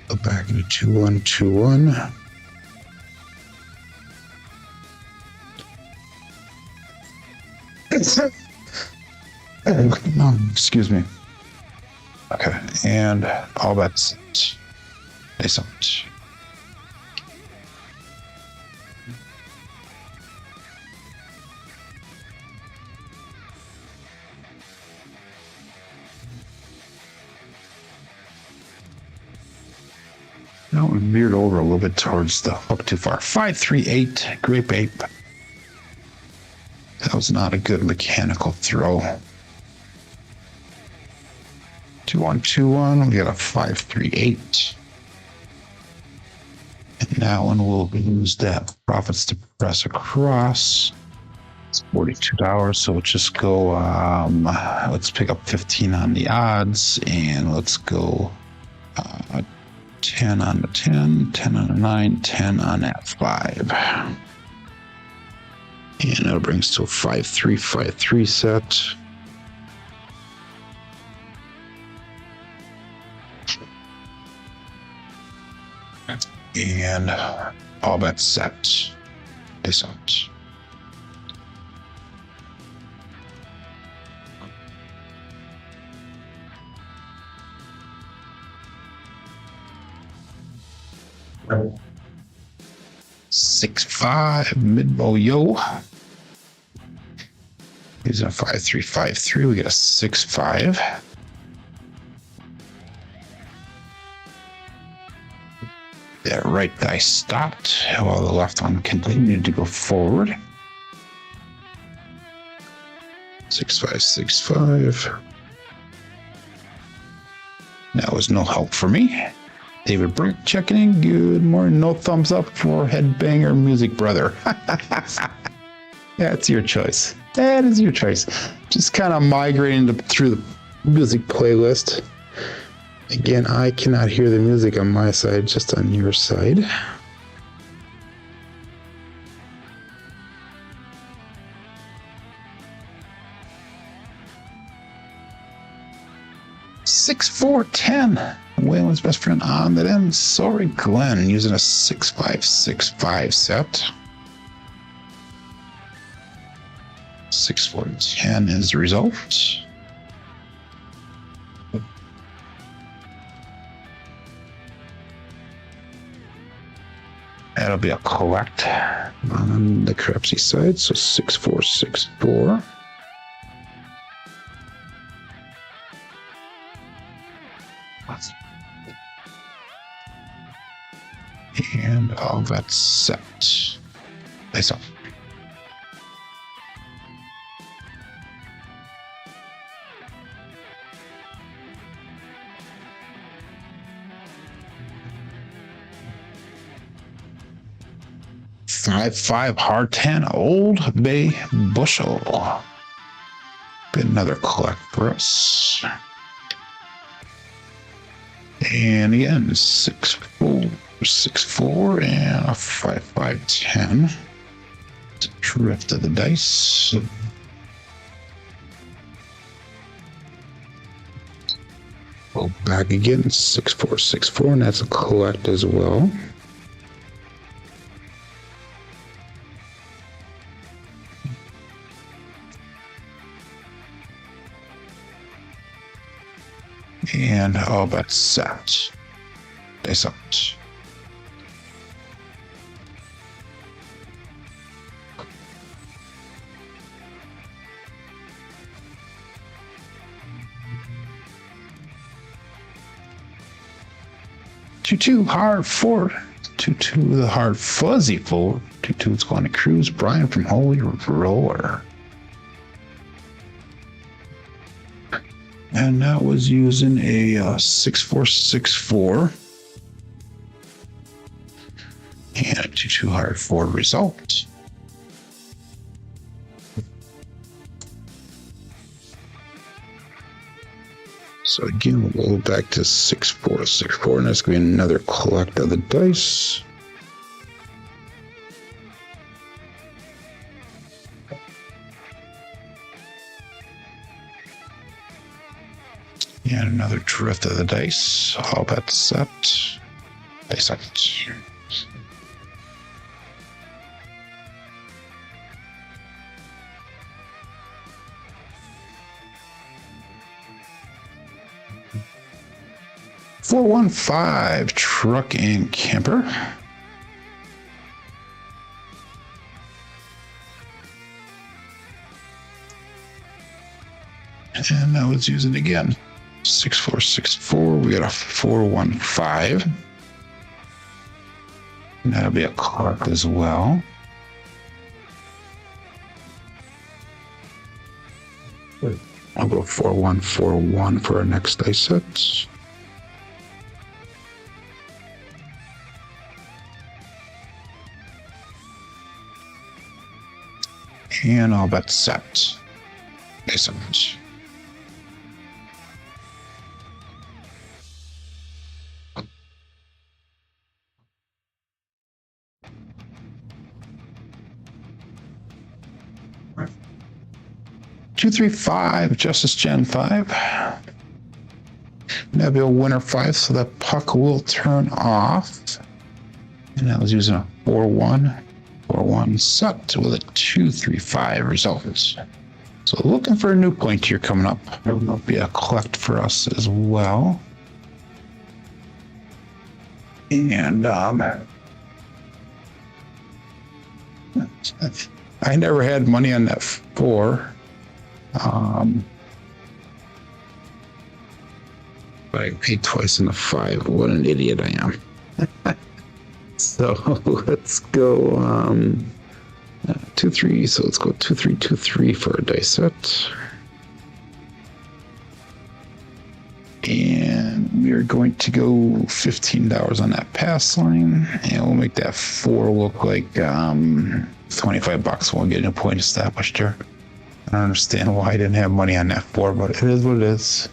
A: Go back into 2 1 2 1. Excuse me. Okay, and all that's it. Nice out. Now we veered over a little bit towards the hook too far. 5 3 8, grape ape. That was not a good mechanical throw. 2 1 2 1. We got a 5 3 8. And that one will use that profits to press across. It's $42, so we'll just go. Let's pick up 15 on the odds, and let's go 10 on the 10, 10 on the 9, 10 on that 5. And that'll bring us to a 5 3 5 3 set. And all that's set. This out. Six five mid bow yo. Using a 5 3 5 3. We get a 6 5. The right dice stopped while the left one continued to go forward. 6565. That was no help for me. David Brink checking in. Good morning. No thumbs up for Headbanger Music Brother. That's your choice. That is your choice. Just kind of migrating through the music playlist. Again, I cannot hear the music on my side, just on your side. Six, 4, 10. Waylon's best friend on that end. Sorry, Glenn, using a 6565 set. 6, 4, 10 is the result. That'll be a collect on the Crapsee side, so 6464. And all that's set. Nice up. Five hard 10 Old Bay Bushel. Be another collect for us. And again, 6, 4, 6, 4, and a 5, 5, 10. Drift of the dice. Go back again, 6, 4, 6, 4, and that's a collect as well. And all that's set. Dice out. Two hard 4. 2 the hard fuzzy 4. 2 is going to Cruise. Brian from Holy Roller. And that was using a 6464 and a 2 hard 4 result. So again, we'll go back to 6464, and that's going to be another collect of the dice. And another drift of the dice. All that's set. Dice set. $415 truck and camper. And that was using again. 6464. We got a 415. And that'll be a collect as well. I'll go 4141 for our next dice set. And all that's set. Dice set. Two, 3, 5, Justice Gen 5. That'll be a winner 5, so that puck will turn off. And that was using a 4-1 set with a 2, 3, 5 result. So looking for a new point here coming up. That'll be a collect for us as well. And I never had money on that 4. But I paid twice in the 5. What an idiot I am. So let's go 2-3. So let's go 2-3-2-3 for a dice set. And we are going to go $15 on that pass line, and we'll make that 4 look like $25. We'll get a point established here. I don't understand why I didn't have money on that 4, but it is what it is.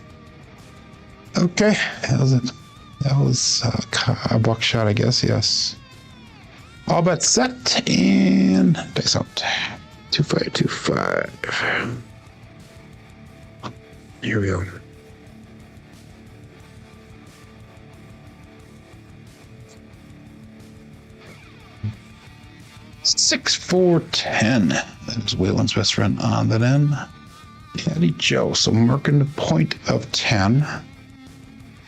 A: Okay, that was it. That was a buckshot, I guess. Yes. All bets set and dice out. 2-5-2-5. Here we go. 6-4-10. That is Waylon's best friend on that end. Caddy Joe. So marking the point of 10.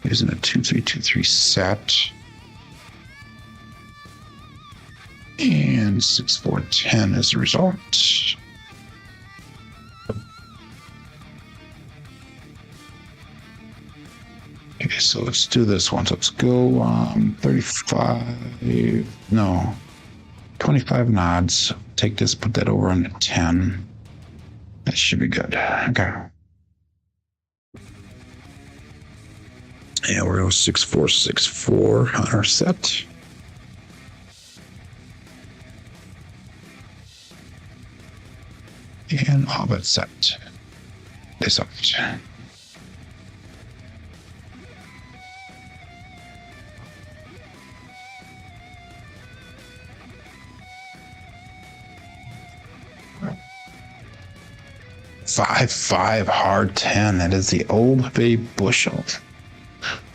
A: Using a 2-3-2-3 set. And 6-4-10 is the result. Okay, so let's do this one. So let's go 35. No. 25 nods. Take this, put that over on the 10. That should be good. Okay. And we're going 6-4-6-4 on our set. And all but set. This up. 5-5 hard 10. That is the Old Bay bushel.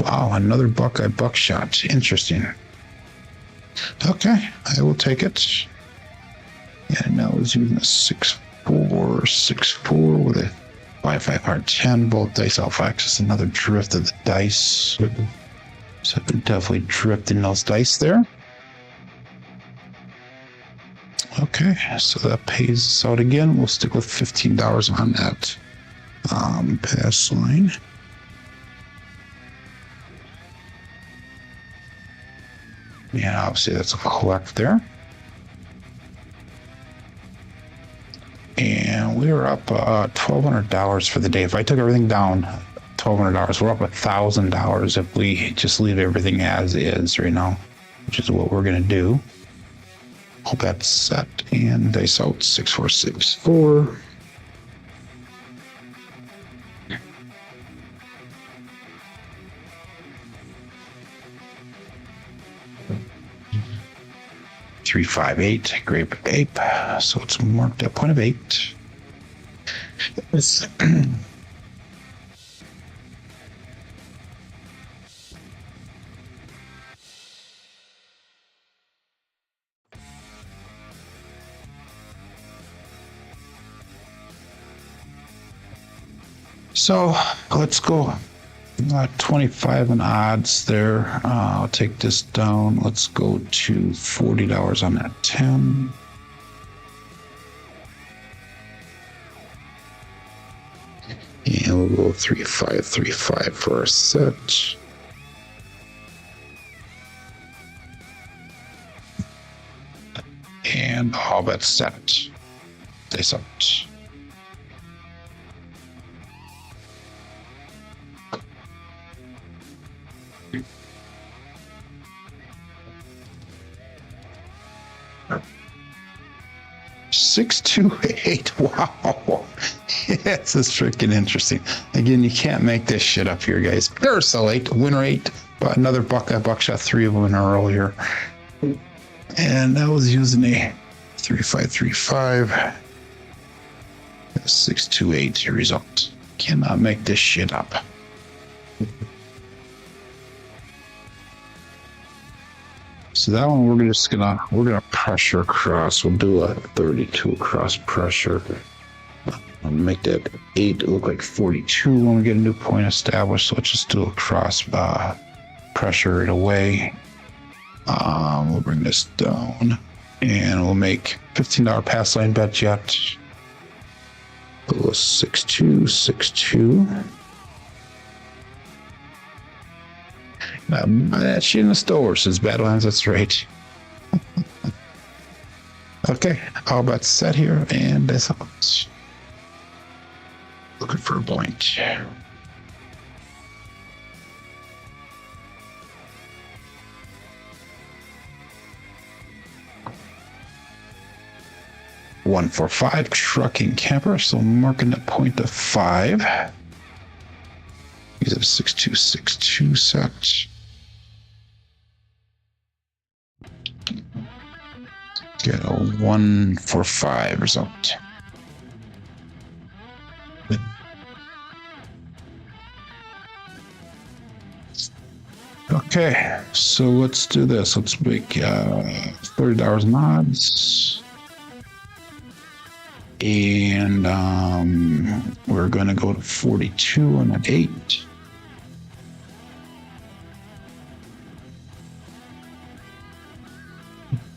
A: Wow, another Buckeye buckshot. Interesting. Okay, I will take it. And now it's using a 6-4-6-4 with a 5-5 hard 10. Both dice alpha axis. Another drift of the dice. So I've been definitely drifting those dice there. Okay, so that pays us out again. We'll stick with $15 on that pass line. And obviously that's a collect there. And we're up $1,200 for the day. If I took everything down, $1,200, we're up $1,000 if we just leave everything as is right now, which is what we're going to do. All bets set and dice out 6-4-6-4. Three, 5, 8, grape ape. So it's marked at point of 8. So let's go 25 in odds there. I'll take this down. Let's go to $40 on that 10. And we'll go 3-5-3-5 for our set. And all bets set. Dice out. Six, 2, 8. Wow. This is freaking interesting. Again, you can't make this shit up here, guys. Carousel 8, winner 8, but another buckshot, 3 of them in a row here. And that was using a 3-5-3-5. 6-2-8 result. Cannot make this shit up. So that one we're gonna pressure across. We'll do a 32 across pressure. I'll make that 8 look like 42 when we get a new point established. So let's just do a cross pressure it away. We'll bring this down and we'll make $15 pass line bet yet. We'll go 6-2, 6-2. That shit in the store says Badlands, that's right. Okay, all bets set here, and that's all. Looking for a point. One, 4, 5 trucking camper, so marking the point of 5. He's at a 6-2-6-2 set. Get a 1, 4, 5 result. Okay, so let's do this. Let's make $30 mods. And we're going to go to 42 on an 8.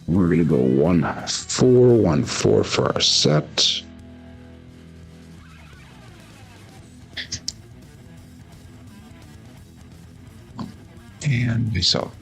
A: We're going to go 1-4, 1-4 for our set. And result.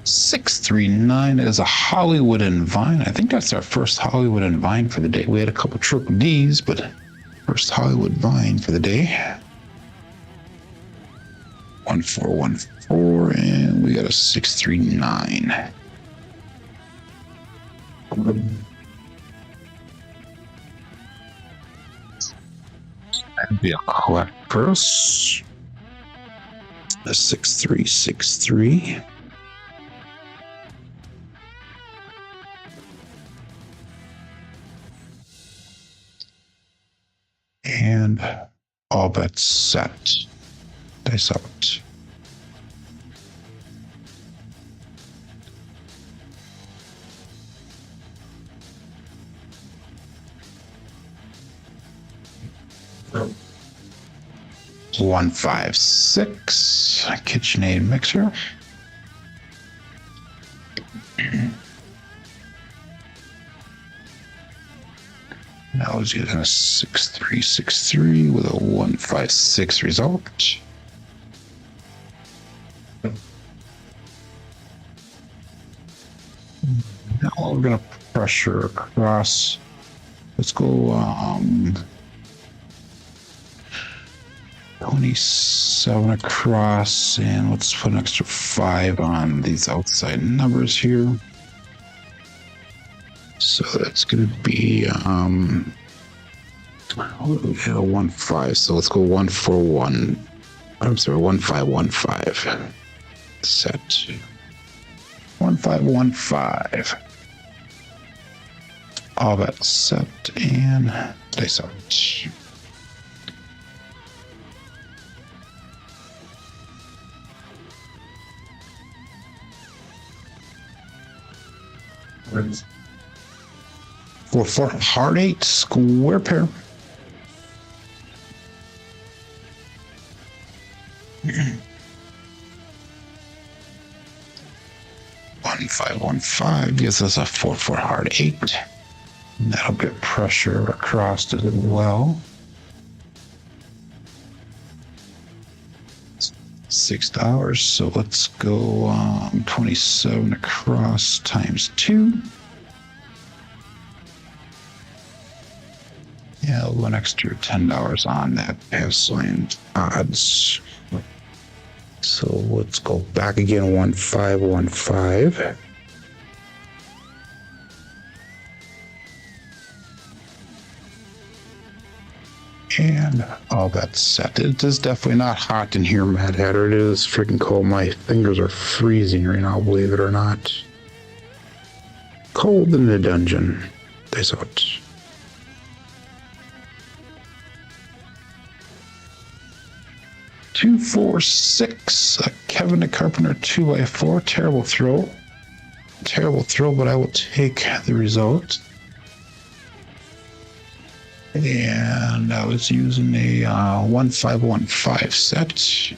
A: $639 is a Hollywood and Vine. I think that's our first Hollywood and Vine for the day. We had a couple triple D's, but first Hollywood Vine for the day. 1414, and we got a 639. That'd be a collect purse. A 6363. And all bets set. Dice out. One, 5, 6. KitchenAid mixer. Now let's get a 6363 with a 156 result. Now we're gonna pressure across. Let's go 27 across, and let's put an extra 5 on these outside numbers here. So that's gonna be 1-5. So let's go 1-4-1. I'm sorry, 1-5-1-5. Set 1-5-1-5. All that set, and dice out. For hard 8 square pair. One, 5, 1, 5 gives us a 4 hard 8. And that'll get pressure across as well. $6. So let's go 27 across times 2. Yeah, one extra $10 on that pass-line odds. So let's go back again, 1-5-1-5. And all that's set. It is definitely not hot in here, Mad Hatter. It is freaking cold. My fingers are freezing right now, believe it or not. Cold in the dungeon. That's out. Two, 4, 6. A Kevin the Carpenter 2x4. Terrible throw. Terrible throw, but I will take the result. And I was using a 1-5-1-5 set.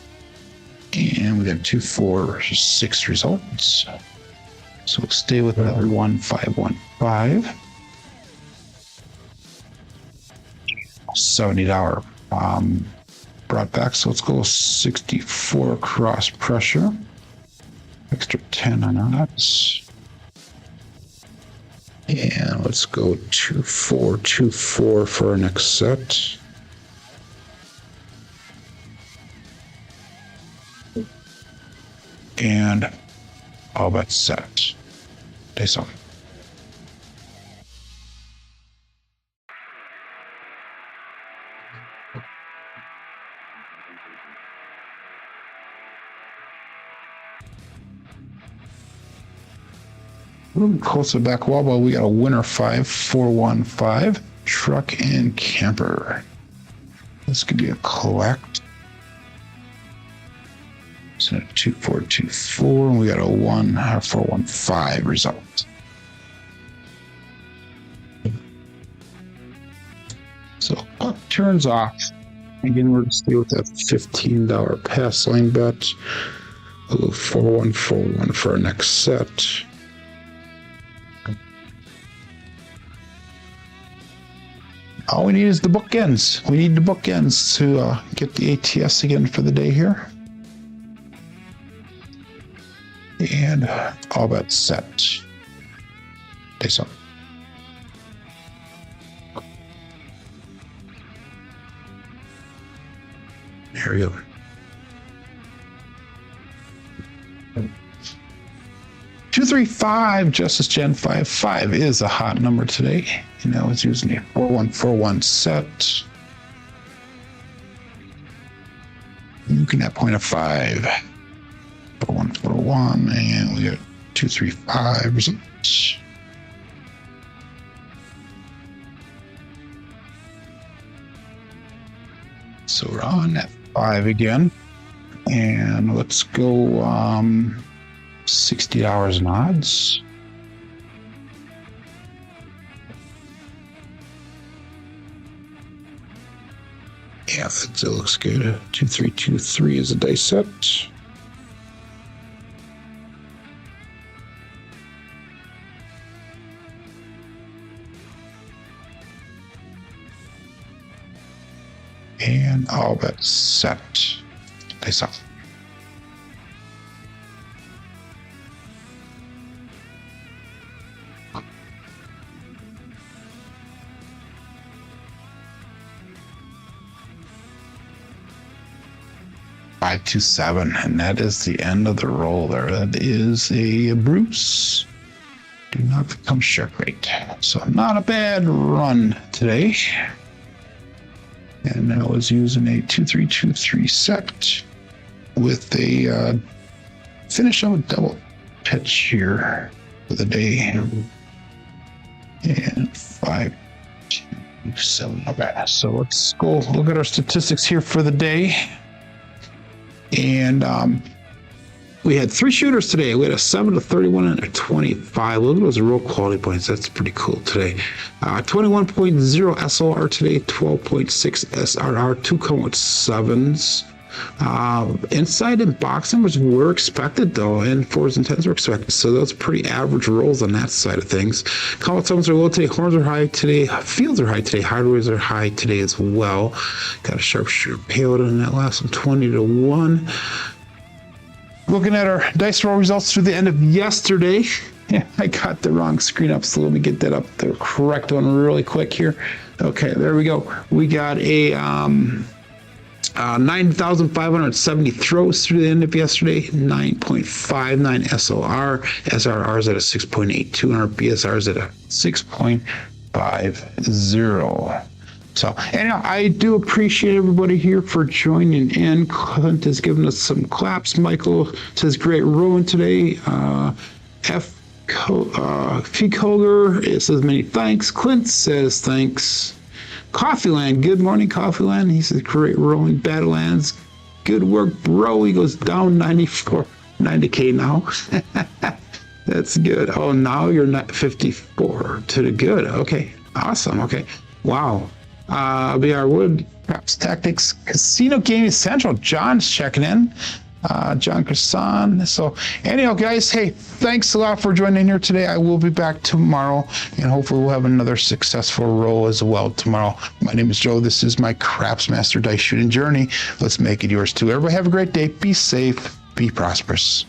A: And we got 2, 4, 6 results. So we'll stay with that 1515. $70 brought back. So let's go 64 cross pressure. Extra 10 on that. And let's go 2424 for our next set. And all but set. Days on. A little closer back wall, but we got a winner 5415 truck and camper. This could be a collect. So 2424, and we got a 1415 result. So puck turns off. Again, we're going to stay with that $15 pass line bet. A little 4141 for our next set. All we need is the bookends. We need the bookends to get the ATS again for the day here. And all bets set. Days up. Here we go. Two, 3, 5, Justice Gen 5 is a hot number today. And I was using a 4141 set. You can have 0.5. 4141, and we got 235 results. So we're on at 5 again. And let's go $60 in odds. Yeah, that still looks good. 2323 is a dice set. And all bets set. Dice up. Five, 2, 7, and that is the end of the roll there. That is a Bruce. Do not become shark rate. So not a bad run today. And I was using a 2323 set with a finish of a double pitch here for the day. And 5, 2, 7. Okay, so let's go look at our statistics here for the day. And we had 3 shooters today. We had a 7, a 31, and a 25. Look at those roll quality points. That's pretty cool today. 21.0 SOR today, 12.6 SRR, 2 come with 7s. Inside and box numbers were expected though, and 4s and 10s were expected. So those pretty average rolls on that side of things. Come with 7s are low today, horns are high today, fields are high today, hardways are high today as well. Got a sharpshooter payload in that last one, 20-1. Looking at our dice roll results through the end of yesterday. Yeah, I got the wrong screen up, so let me get that up, the correct one really quick here. Okay, there we go. We got a 9,570 throws through the end of yesterday, 9.59 SOR. SRR is at a 6.82, and our BSR is at a 6.50. So, anyhow, I do appreciate everybody here for joining in. Clint has given us some claps. Michael says, great rowing today. Feekoger, it says, many thanks. Clint says, thanks. Coffeeland, good morning, Coffeeland. He says, great rowing. Badlands, good work, bro. He goes down 90K now. That's good. Oh, now you're not 54 to the good. Okay, awesome. Okay, wow. BR Wood, Craps Tactics, Casino Gaming Central. John's checking in. John Cresson. So anyhow, guys, hey, thanks a lot for joining here today. I will be back tomorrow, and hopefully we'll have another successful roll as well tomorrow. My name is Joe. This is my Craps Master Dice Shooting Journey. Let's make it yours too. Everybody have a great day. Be safe. Be prosperous.